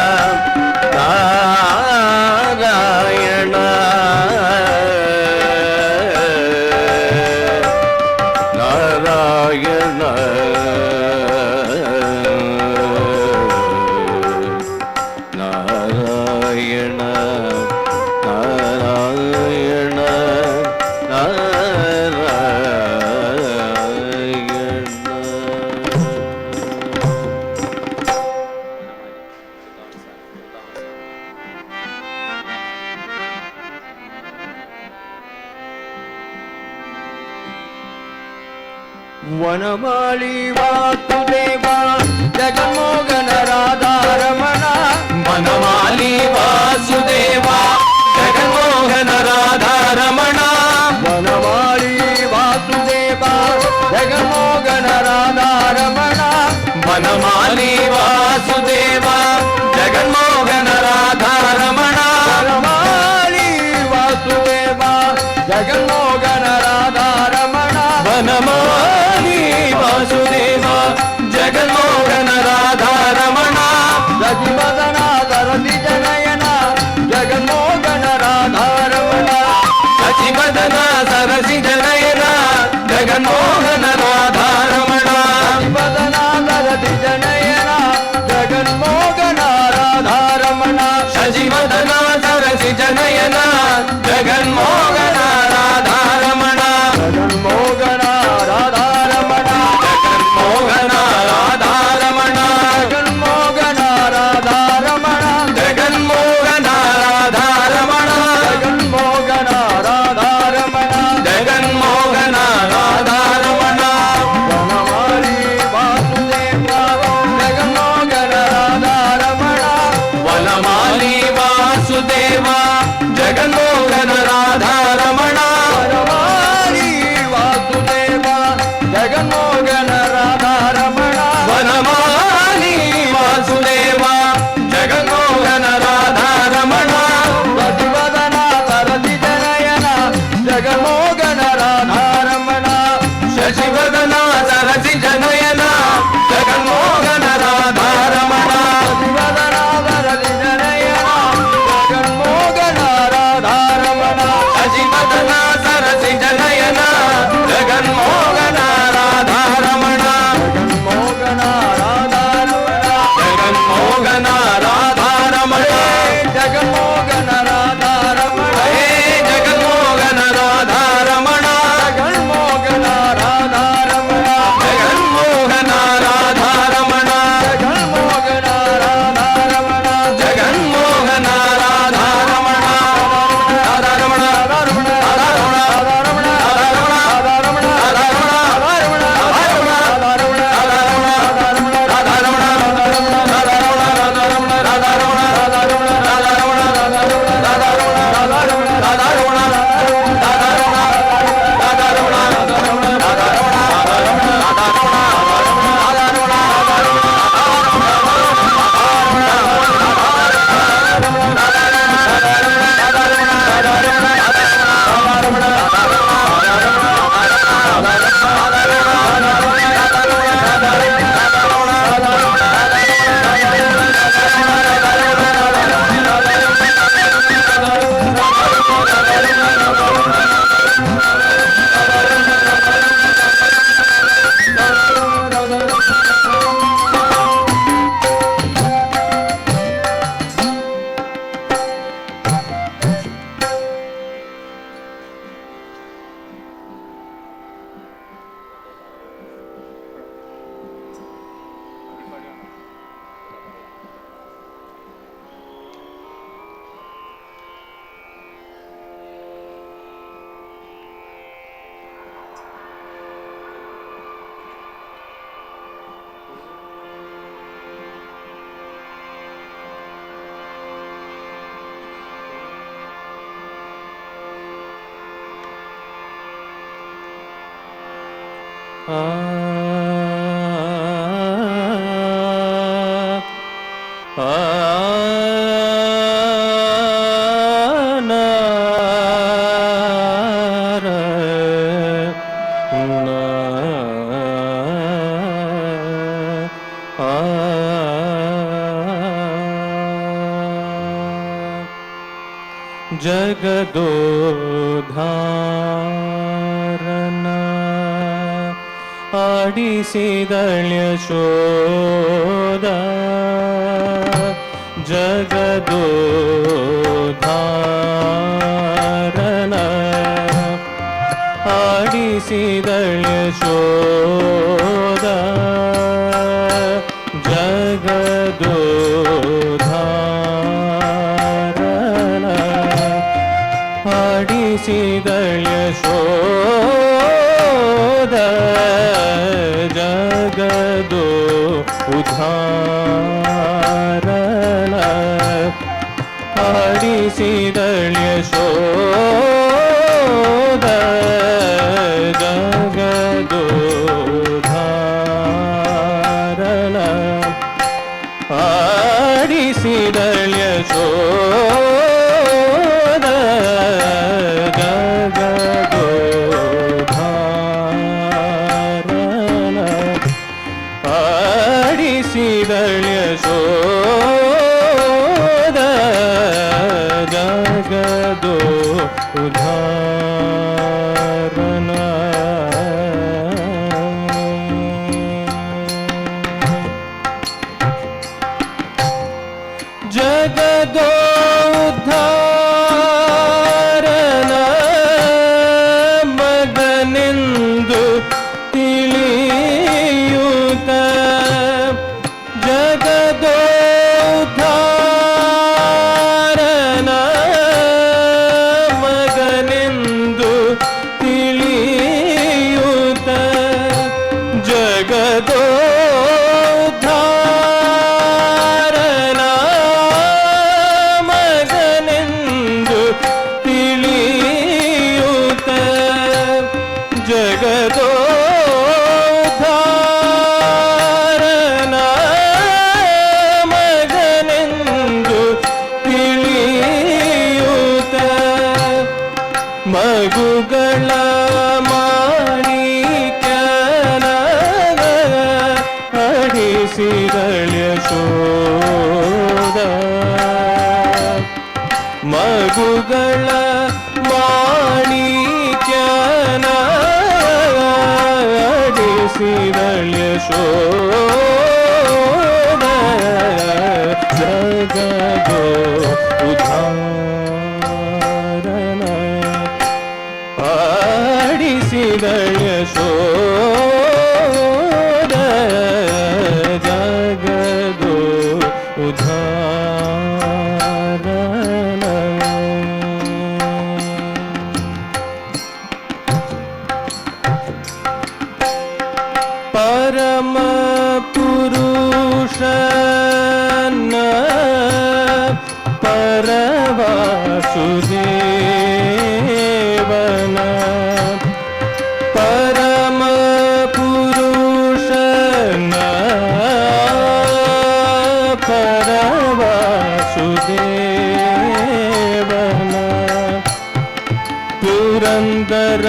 नारायण नारायण नारायण नारायण नारायण ವನಮಾಲಿ ವಾಸುದೇವ ಜಗನ್ಮೋಹನ ರಾಧಾರಮಣ ವನಮಾಲಿ ವಾಸುದೇವ ಜಗನ್ಮೋಹನ ರಾಧಾರಮಣ ವನಮಾಲಿ ವಾಸುದೇವ ಜಗನ್ಮೋಹನ ರಾಧಾರಮಣ ವನಮಾಲಿ ವಾಸುದೇವ ಜಗನ್ಮೋಹನ ರಾಧಾರಮಣ ವನಮಾಲಿ ವಾಸುದೇವ ಜಗನ್ಮೋಹನ ರಾಧಾರಮಣ ವನಮಾಲಿ ವಾಸುದೇವ ಜಗನ್ಮೋಹನ ರಾಧಾರಮಣ ಸಚಿವದನ ಸರಸಿ ಜನಯನ ಜಗನ್ಮೋಹನ ರಾಧಾರಮಣ ಸಚಿವದನ ಸರಸಿ ಜನಯನ ಜಗನ್ಮೋಹನ ರಾಧಾರಮಣ ಸಚಿವದನ ಸರಸಿ ಜನಯನ ಜಗನ್ಮೋಹನ ರಾಧಾರಮಣ ಸಚಿವದನ ಸರಸಿ ಜನಯನ ಜಗನ್ಮೋಹನ ರಾಧಾರಮಣ ಜಗನ್ಮೋಹನ ರಾಧಾರಮಣ ಜಗನ್ಮೋಹನ ರಾಧಾರಮಣ ಜಗನ್ಮೋಹನ ರಾಧಾರಮಣ ಜಗನ್ಮೋಹನ ರಾಧಾರಮಣ ಜಗನ್ಮೋಹನ ರಾಧಾರಮಣ ಜಗನ್ಮೋಹನ ರಾಧಾರಮಣ ವನಮಾಲಿ ವಾಸುದೇವ ಜಗನ್ಮೋಹನ ರಾಧಾರಮಣ ವನಮಾಲಿ ವಾಸುದೇವ ಜಗನ್ಮೋಹನ ರಾಧಾರಮಣ ವನಮಾಲಿ ವಾಸುದೇವ ಜಗನ್ಮೋಹನ ರಾಧಾರಮಣ ವನಮಾಲಿ ವಾಸುದೇವ ಜಗನ್ಮೋಹನ ರಾಧಾರಮಣ ಸಚಿವದನ ಸರಸಿ ಜನಯನ ಜಗನ್ಮೋಹನ ರಾಧಾರಮಣ ಶಶಿವದನ ಸರಸಿ ಜನಯನ ಜಗನ್ಮೋಹನ ರಾಧಾರಮಣ ಸಚಿವದನ ಸರಸಿ ಜನಯನ ಜಗನ್ಮೋಹನ ರಾಧಾರಮಣ ಶಶಿವದನ ಸರಸಿ ಜನಯನ ಜಗನ್ಮೋಹನ ರಾಧಾರಮಣ ಜಗನ್ಮೋಹನ ರಾಧಾರಮಣ ಜಗನ್ಮೋಹನ ರಾಧಾರಮಣ ಜಗನ್ಮೋಹನ ರಾಧಾರಮಣ ಹೇ ಜಗನ್ಮೋಹನ ರಾಧಾರಮಣ ಜಗನ್ಮೋಹನ ರಾಧಾರಮಣ ಜಗನ್ಮೋಹನ ರಾಧಾರಮಣ ಜಗನ್ಮೋಹನ ರಾಧಾರಮಣ ಜಗನ್ಮೋಹನ ರಾಧಾರಮಣ ರಾಧಾರಮಣ ರಾಧಾರಮಣ ರಾಧಾರಮಣ ರಾಧಾರಮಣ ರಾಧಾರಮಣ ಜಗದೋದ್ಧಾರನ ಆಡಿಸಿದಳ್ಯ ಶೋಧ ಜಗದೋದ್ಧಾರನ ಆಡಿಸಿದಳ್ಯ ಶೋಧ ಜಗದೋದ್ಧಾರನ ಆಡಿಸಿದಳ್ಯ ಶೋಧ ಆಡಿಸಿದಳ್ಯ ಶೋಧ ಜಗದೋಧಾರಣ ಆಡಿಸಿದಳ್ಯ ಶೋಧ ಜಗದೋಧಾರಣ ಆಡಿಸಿದಳ್ಯ ಶೋಧ ಜಗದೋ ಉದಾರಣ ಜಗದೋ ಉದ್ಧಾರಣ ಮಗನೆಂದು ತಿಳಿಯುತ್ತ ಜಗದೋ ಉದ್ಧಾರಣ ಮಗನೆಂದು ತಿಳಿಯುತ್ತ ಜಗದೋ ಜಗದೋಧಾರಣ ಮಗನೆಂದು ತಿಳಿಯುತ್ತ ಮಗುಗಳ ಮಾಣಿಕ್ಯನ ಅಡಿಸಿದಳ್ಯ ಶೋಧ ಮಗುಗಳ ಮಾಣಿಕ್ಯನ ಅಡಿಸಿದಳ್ಯ ಶೋಧ ಜಗದೋ ಉದಾರಣ ಆಡಿಸಿದಳ್ಯ ಶೋಧ ಜಗದೋ ಉದಾರಣ ಪರಮ ಪುರುಷನ ಪರವಾಸುದೇವನ ಪರಮ ಪುರುಷನ ಪರವಾಸುದೇವನ ಪುರಂದರ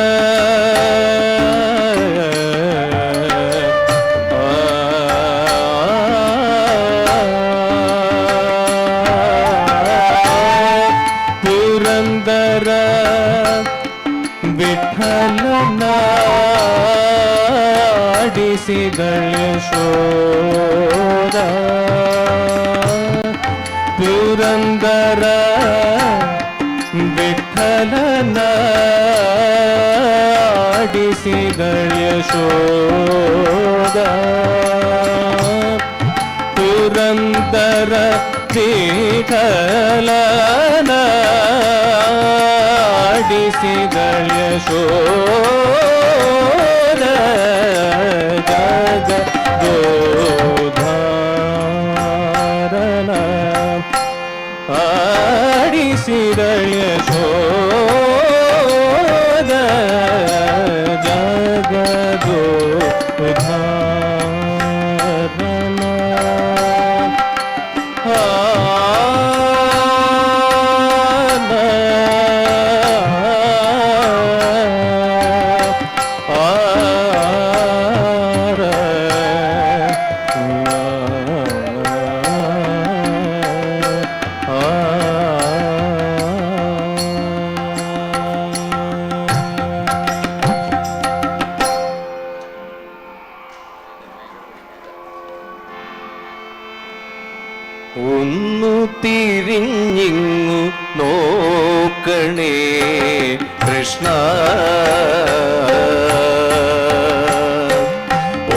ಪುರಂದರ ವಿಠಲನ ಆಡಿಸಿದಳ್ಯ ಶೋಧ ಪುರಂದರ ವಿಠಲನ ಆಡಿಸಿದಳ್ಯ ಶೋಧ ಪುರಂದರ ವಿಠಲನ ಆಡಿಸಿದಳ್ಯ ಶೋಧ ಜಗದೋಧಾರಣ ಆಡಿಸಿದಳ್ಯ ಶೋಧ ಜಗದೋ ಉದಾರಣ ഒന്നു തിരിഞ്ഞിങ്ങു നോക്കണേ കൃഷ്ണ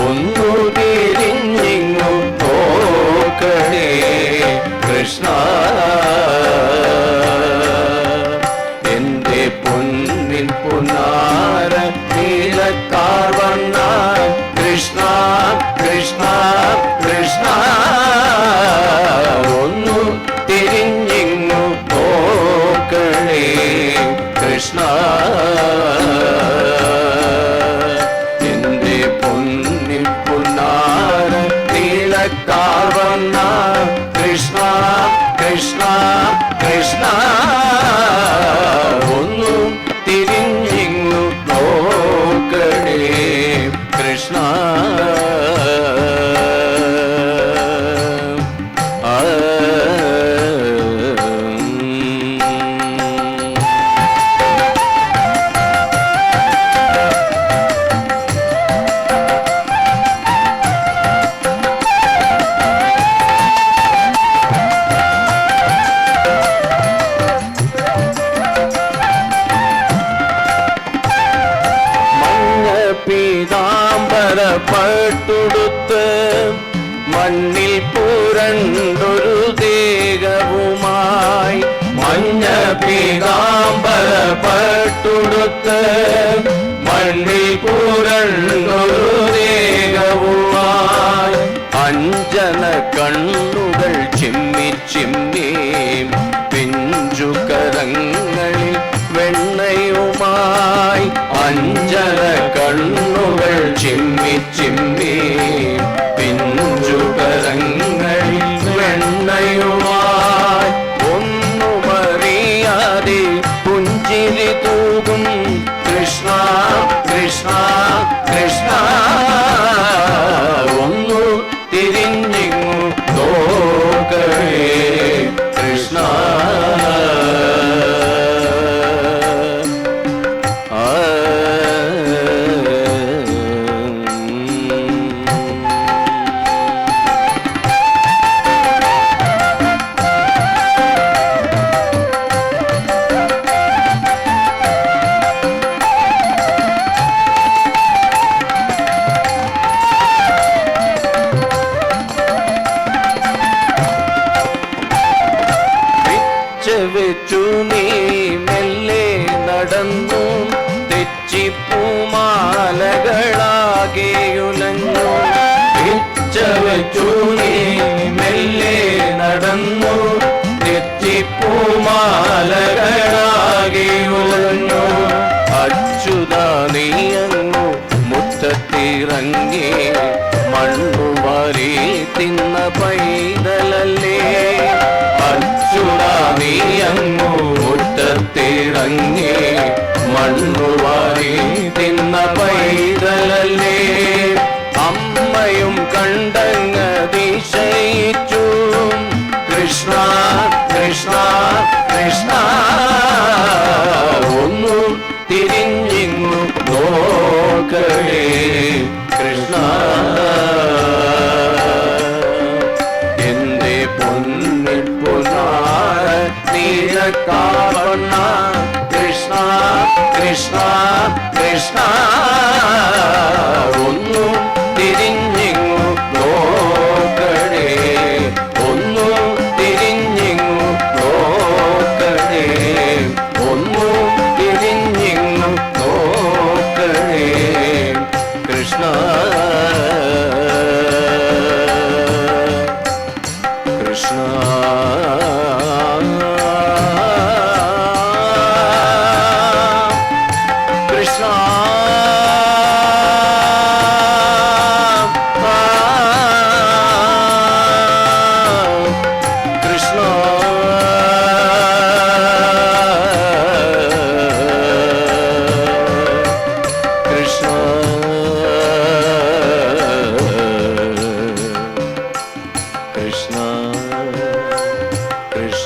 ഒന്നു തിരിഞ്ഞിങ്ങു നോക്കണേ കൃഷ്ണ എന്റെ പൊന്നിൻ പൊന്നാര നീലക്കാർവണ്ണ കൃഷ്ണ കൃഷ്ണ കൃഷ്ണ കൃഷ്ണ കൃഷ്ണ ഒന്നു തിരിഞ്ഞിങ്ങു നോക്കണേ കൃഷ്ണ പീതാംബരപ്പെട്ടുടുത്ത് മണ്ണിൽ പുരണ്ടൊരു ദേഹവുമായി മഞ്ഞ പീതാംബരപ്പെട്ടുടുത്ത് മണ്ണിൽ പുരണ്ടൊരു ദേഹവുമായി അഞ്ജന കണ്ണുകൾ ചിമ്മി ചിമ്മി പിഞ്ചുകരങ്ങളിൽ വെണ്ണയുമായി അഞ്ജന കണ്ണുകൾ ചിമ്മി ചിമ്മി പിഞ്ചുകരങ്ങളിൽ വെണ്ണയുമായി ഒന്നുമറിയാതെ പുഞ്ചിരി തൂകും കൃഷ്ണ കൃഷ്ണ കൃഷ്ണ ഒന്നു തിരിഞ്ഞിങ്ങു നോക്കണേ കൃഷ്ണ വെച്ചു നീ മെല്ലെ നടന്നു തെച്ചിപ്പൂമാലകളാകെയുലഞ്ഞു പിച്ച വെച്ചു നീ മെല്ലെ നടന്നു തെച്ചിപ്പൂമാലകളാകെയുലഞ്ഞു അച്യുത നീയങ്ങു മുറ്റത്തിറങ്ങി മണ്ണുവാരി തിന്ന പൈതലല്ലേ നീയങ്ങു മുറ്റത്തിറങ്ങി മണ്ണുവാരി തിന്ന പൈതലല്ലേ അമ്മയും കണ്ടങ്ങതിശയിച്ചു കൃഷ്ണ കൃഷ്ണ കൃഷ്ണ ഒന്നു തിരിഞ്ഞിങ്ങു നോക്കണേ കൃഷ്ണ എന്റെ പൊന്നിൽ പൊന്നാര നീലക്കാവണ്ണ കൃഷ്ണ കൃഷ്ണ കൃഷ്ണ ഒന്നു തിരിഞ്ഞിങ്ങു നോക്കണേ ഒന്നു തിരിഞ്ഞിങ്ങു നോക്കണേ ഒന്നു തിരിഞ്ഞിങ്ങു നോക്കണേ കൃഷ്ണ കൃഷ്ണ കൃഷ്ണ കൃഷ്ണ കൃഷ്ണ കൃഷ്ണ കൃഷ്ണ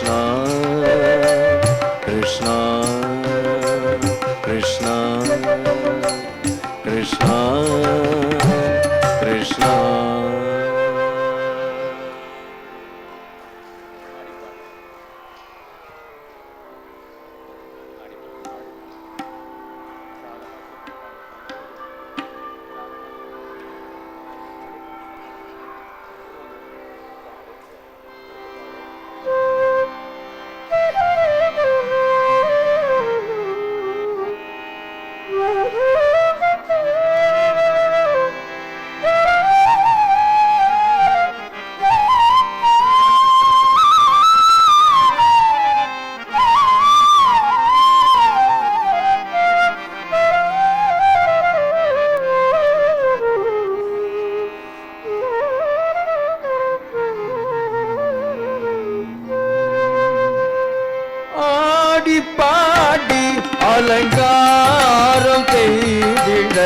அலங்காரம் செய்திட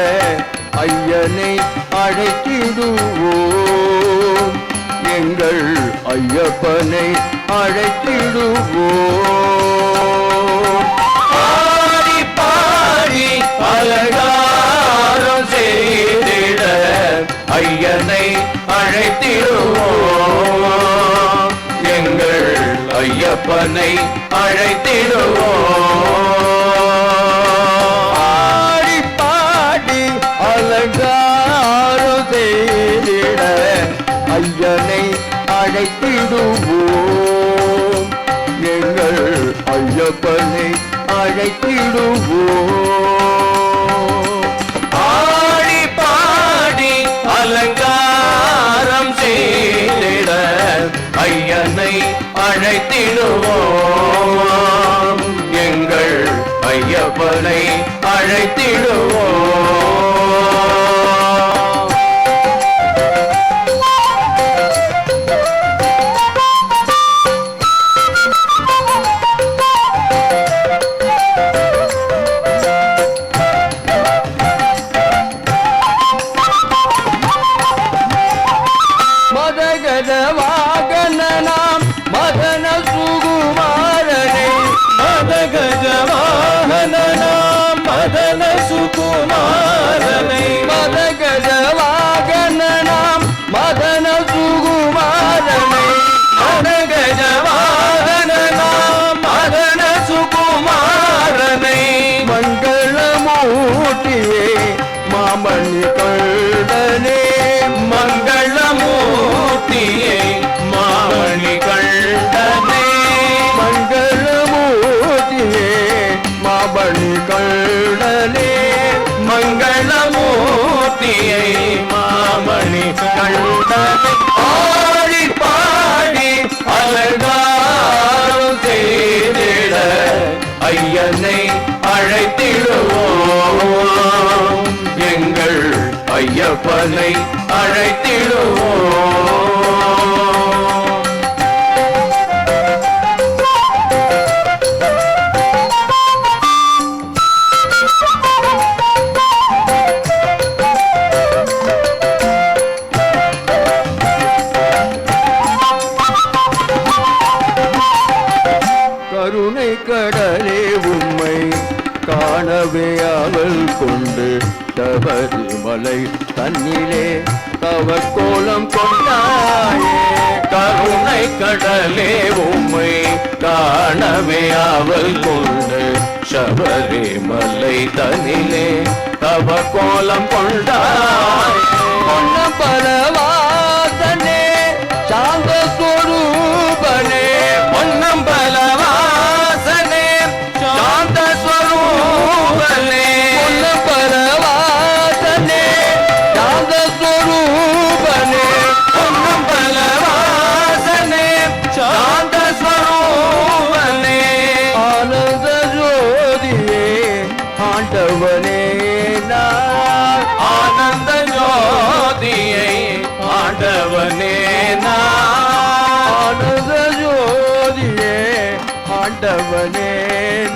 ஐயனை அழைத்திடுவோம் எங்கள் ஐயப்பனை அழைத்திடுவோம் பாடி பாடி அலங்காரம் செய்திட ஐயனை அழைத்திடுவோம் எங்கள் ஐயப்பனை அழைத்திடுவோம் பாடி பாடி அலங்காரம் செய்திட ஐயனை அழைத்திடுவோம் எங்கள் ஐயப்பனை அழைத்திடுவோம் ஆடி பாடி அலங்காரம் செய்திட ஐயனை அழைத்திடுவோம் எங்கள் ஐயப்பனை அழைத்திடுவோம் மதகத வாகனனாம் மதன சுகுமாரனே மதகஜ வாகனனாம் மதன சுகுமாரனை மதகத வாகனனாம் மதன சுகுமாரனே மதகஜ வாகனனாம் மதன சுகுமாரனை மங்களமூர்த்தியே மாமணி கண்டனே மங்களமூர்த்தியை மாமணி கண்டனே மங்களமூர்த்தியே மாமணி கண்டனே மங்களமூர்த்தியை மாமணி கண்டனே ஆடி பாடி அலங்காரம் செய்திட ஐயனை அழைத்திடுவோம் எங்கள் ஐயப்பனை அழைத்திடுவோம் கருணை கடலே உம்மை காணவே அவள் கொண்டு சபரிமலை தன்னிலே தவக்கோலம் கொண்டாயே கருணை கடலே உம்மை காணவே அவள் கொண்டு சபரிமலை தனிலே தவ கோலம் கொண்டாய் பொன்ன பலவாசனே சாந்த ஸ்வரூபனே பொன்னம்பலவாசனே சாந்த ஸ்வரூபனே பொன்ன பலவாசனே சாந்த ஸ்வரூபனே பொன்னம்பலவாசனே சாந்த ஸ்வரூபனே ஆனந்த ஜோதியே ஆண்டவனே நான் ஆனந்த ஜோதியை ஆண்டவனே நான் ஆனந்த ஜோதியே ஆண்டவனே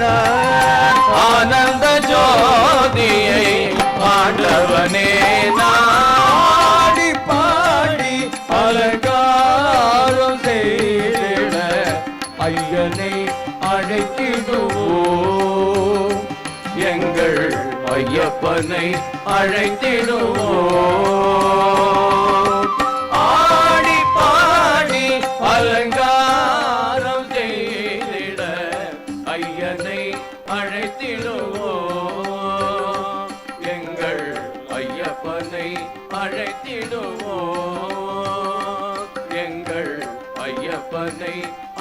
நான் ஆனந்த ஜோதியை ஆண்டவனே நான் பாடி பாடி அலங்காரம் செய்திட ஐயனை அழைத்திடுவோம் எங்கள் ஐயப்பனை அழைத்திடுவோம் ஆடி பாடி அலங்காரம் செய்திட ஐயனை அழைத்திடுவோம் எங்கள் ஐயப்பனை அழைத்திடுவோம் எங்கள் ஐயப்பனை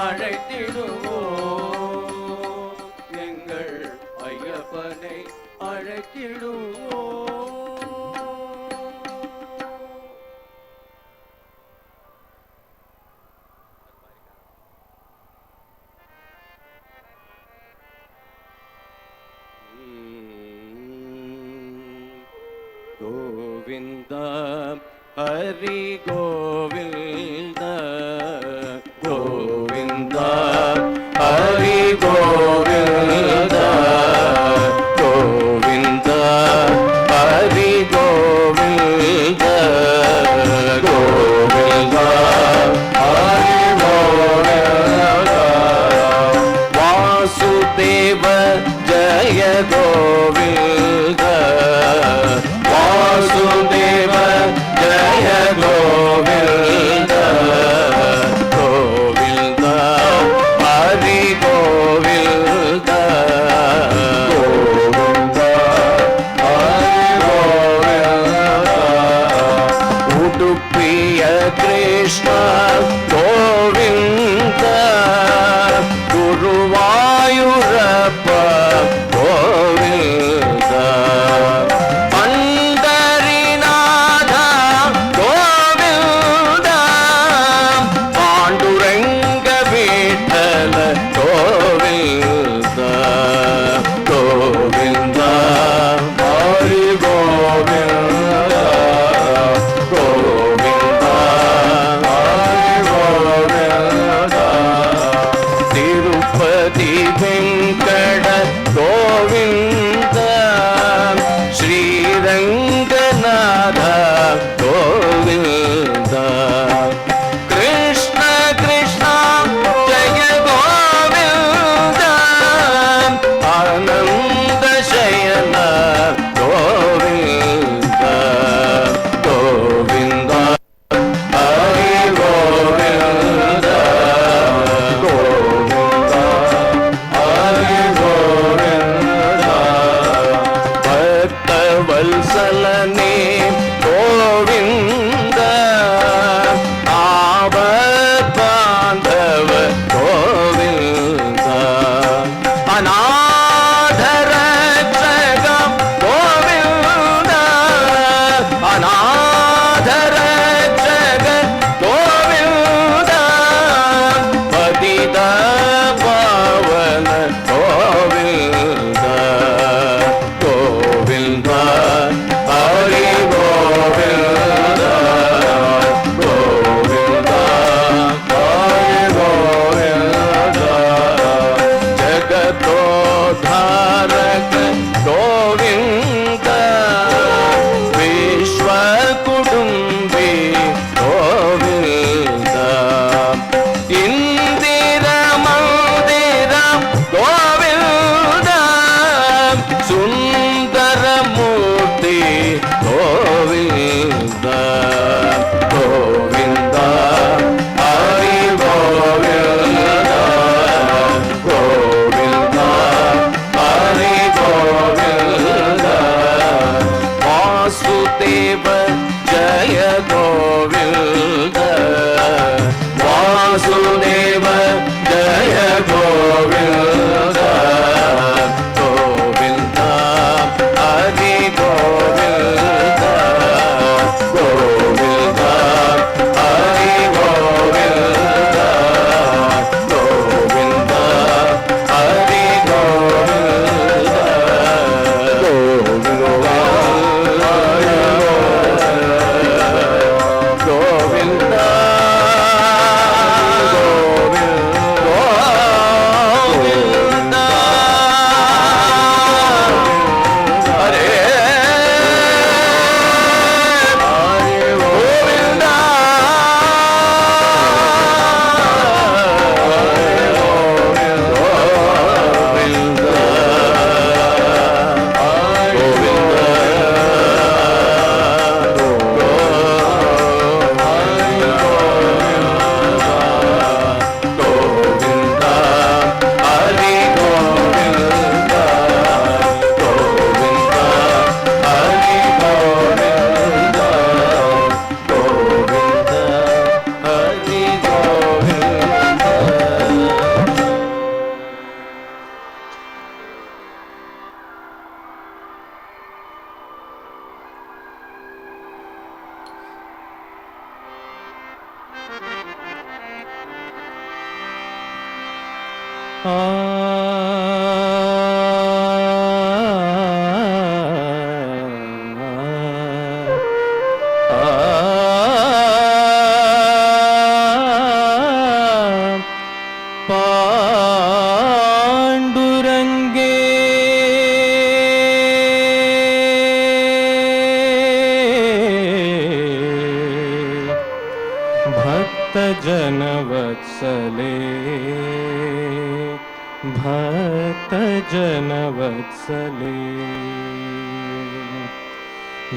அழைத்திடுவோம் எங்கள் ஐயப்பனை அழைத்திடுவோம் கோவிந்த ஹரி கோவிந்த கோவிந்த ஹரி கோவிந்த पांडुरंगे भक्तजनवत्सले भक्तजनवत्सले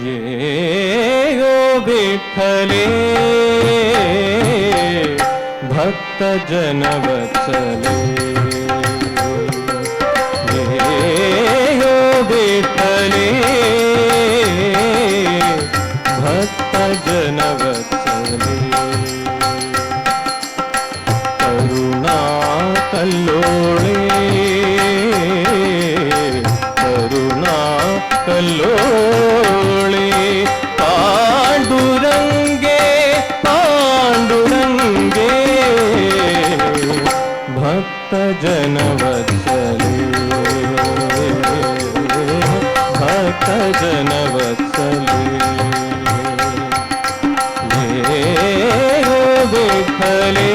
ये यो विठ्ठले भक्तजनवत्सले ये यो विठ्ठले भक्तजनवत्सले करुणा कल्लोळे करुणा कल्लोळे पांडुरंगे पांडुरंगे भक्तजनवत्सले भक्तजनवत्सले हे विठ्ठले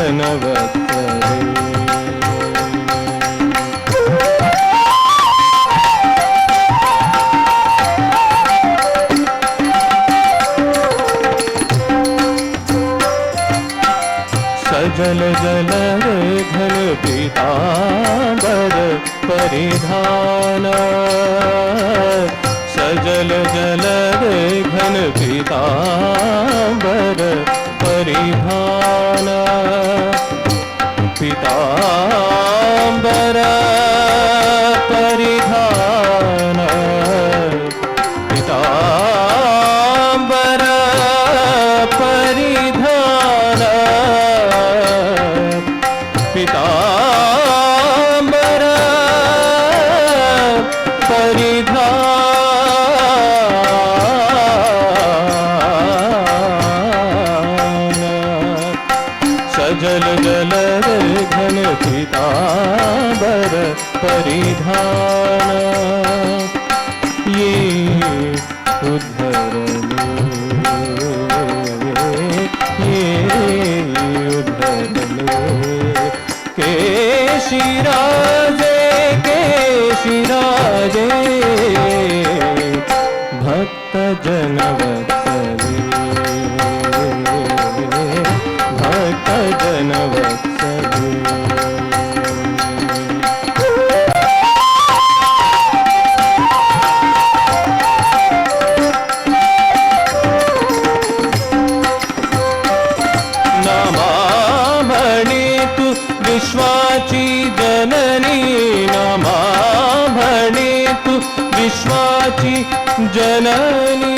भक्तजनवत्सले सजल जल घन पीतांबर परिधान सजल जल घन पीतांबर परिधान पीतांबर परिधान पीतांबर परिधान पीतांबर परिधान सजल जल घन पीतांबर परिधान ये उद्धरणे ये उद्धरणे केशिराजे केशिराजे भक्तजनवत्सले भक्तजनवत्सले नमामणि तु विश्वाची जननी नमामणि तु विश्वाची जननी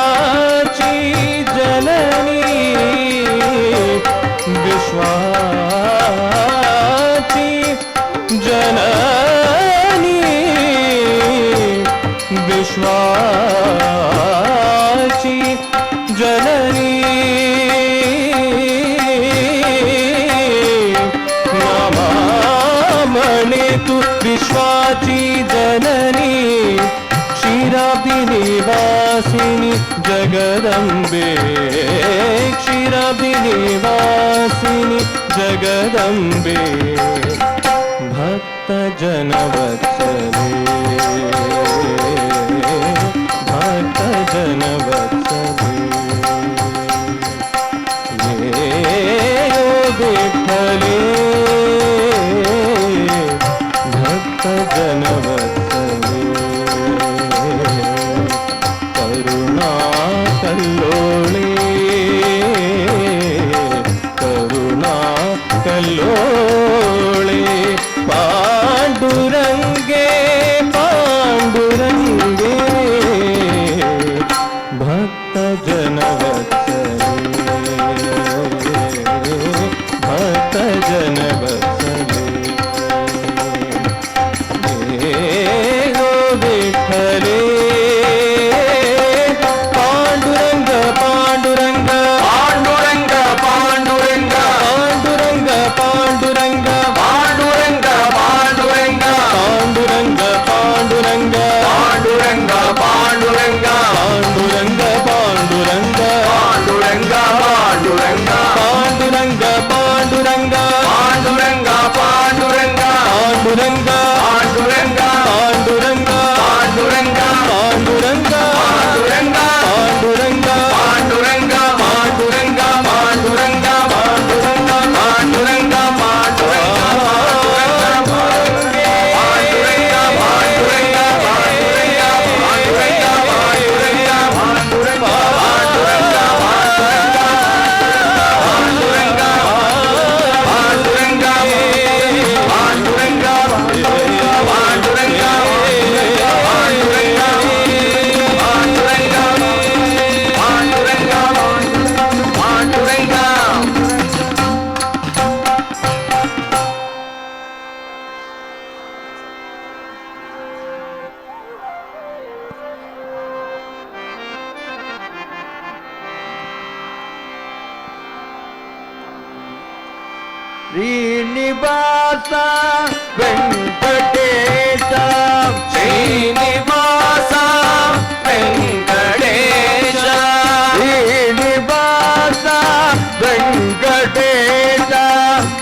विश्वाची जननी विश्वाची जननी विश्वाची जननी नमामणि तु विश्वाची जननी क्षीराब्धिनिवासिनी जगदम्बे क्षीराब्धिनिवासिनी जगदम्बे भक्तजनवत्सले भक्तजनवत्सले ये विठ्ठले भक्तजनवत्सले करुणा कल्लोळे करुणा कल्लोळे पांडुरंगे पांडुरंगे भक्त శ్రీనివాస వెంకటేశ శ్రీనివాస వెంకటేశ శ్రీనివాస వెంకటేశ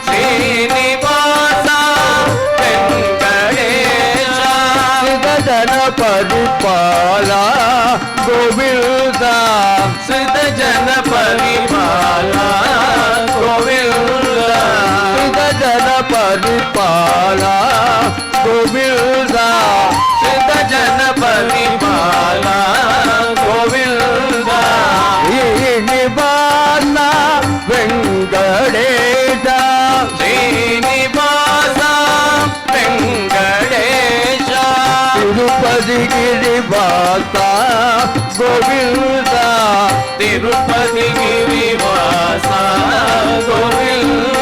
శ్రీనివాస వెంకటేశ జన పరిపాల గోవింద శ్రిత జన పరిపాల గోవింద జన పరిపాల గోవింద శ్రిత జన పరిపాల గోవింద శ్రీనివాస వెంకటేశ శ్రీనివాస వెంకటేశ తిరుపతి గిరివాస గోవింద తిరుపతి గిరివాస గోవింద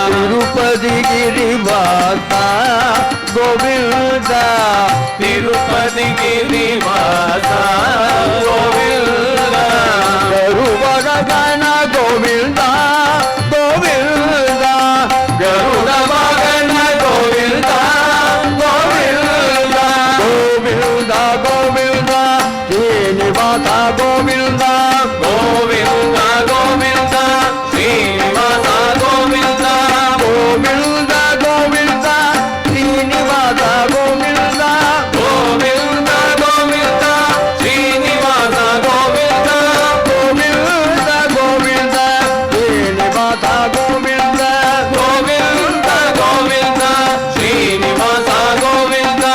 తిరుపతి గిరివాస గోవింద తిరుపతి గిరివాస గోవింద గరువరగణ గోవింద గోవింద గరుడ వాహన గోవింద గోవింద గోవింద గోవింద శ్రీనివాస గోవింద గోవింద గోవింద శ్రీనివాస గోవింద గోవింద గోవింద శ్రీనివాస గోవింద గోవింద గోవింద శ్రీనివాస గోవింద గోవింద గోవింద శ్రీనివాస గోవింద గోవింద గోవింద శ్రీనివాస గోవింద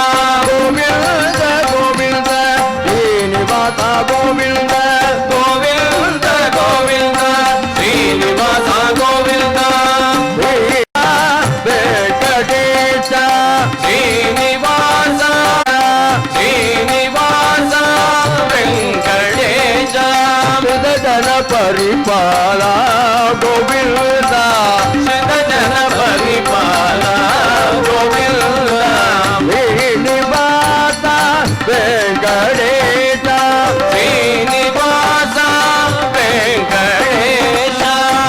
గోవింద గోవింద శ్రీనివాస గోవింద గోవింద గోవింద శ్రీనివాస గోవింద వెంకటేశ శ్రీనివాస శ్రీనివాస వెంకటేశ జన పరిపాల గోవింద శ్రిత జన పరిపాల గోవింద శ్రీనివాస వెంకటేశ శ్రీనివాస వెంకటేశ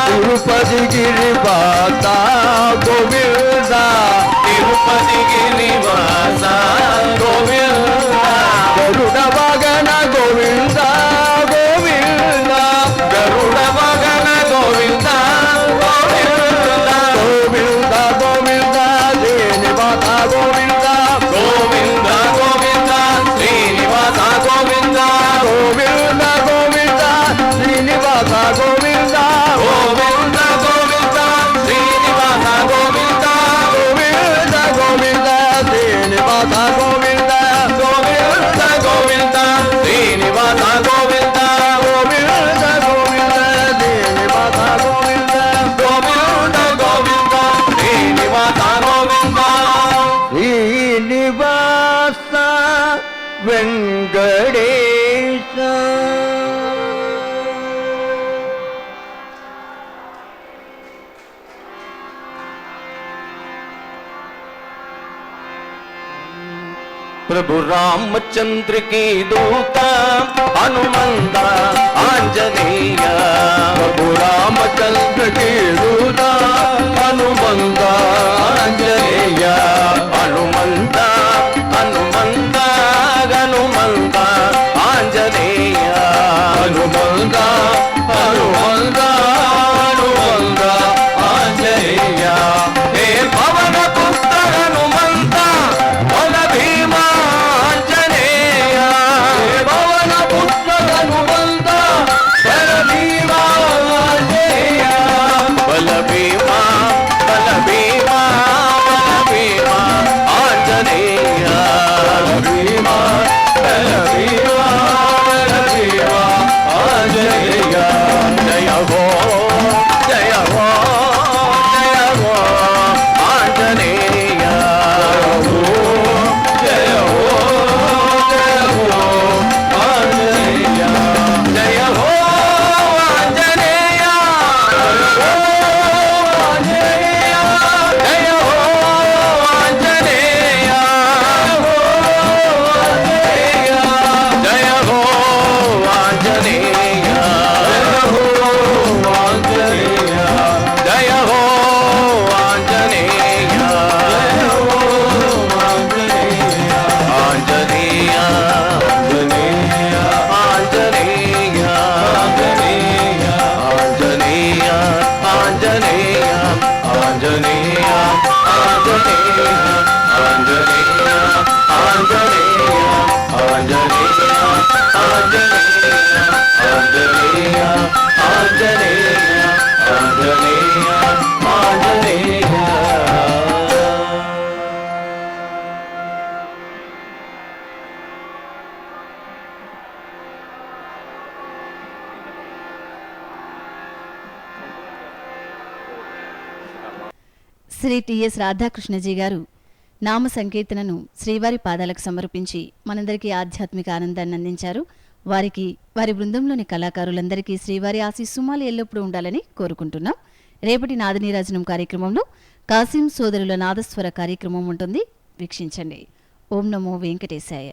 తిరుపతి గిరివాస గోవింద తిరుపతి గిరివాస గోవింద గరుడ వాగన గోవింద గోవింద గరుడ వాహన గోవింద గోవింద గోవింద గోవింద శ్రీనివాస గోవింద గోవింద గోవింద శ్రీనివాస గోవింద గోవింద గోవింద శ్రీనివాస గోవింద గోవింద గోవింద శ్రీనివాస గోవింద గోవింద గోవింద శ్రీనివాస గోవింద గోవింద గోవింద శ్రీనివాస గోవింద గోవింద గోవింద శ్రీనివాస గోవింద గోవింద గోవింద శ్రీనివాస గోవింద శ్రీనివాస వెంకటేశ प्रभु रामचंद्र की दूत हनुमंत आंजनेय प्रभु रामचंद्र की दूत हनुमंत आंजनेय हनुमंत हनुमंत हनुमंत आंजनेय हनुमंत हनुमंत हनुमंत आंजनेय हे पवन पुत्र हनुमंत बल भीमा आंजनेय पवन पुत्र हनुमंत बल శ్రీ టిఎస్ రాధాకృష్ణజీ గారు నామ సంకీర్తనను శ్రీవారి పాదాలకు సమర్పించి మనందరికీ ఆధ్యాత్మిక ఆనందాన్ని అందించారు. వారికి వారి బృందంలోని కళాకారులందరికీ శ్రీవారి ఆశీస్సుమాలు ఎల్లప్పుడూ ఉండాలని కోరుకుంటున్నాం. రేపటి నాదనీరాజనం కార్యక్రమంలో కాసిం సోదరుల నాదస్వర కార్యక్రమం ఉంటుంది, వీక్షించండి. ఓం నమో వెంకటేశాయ.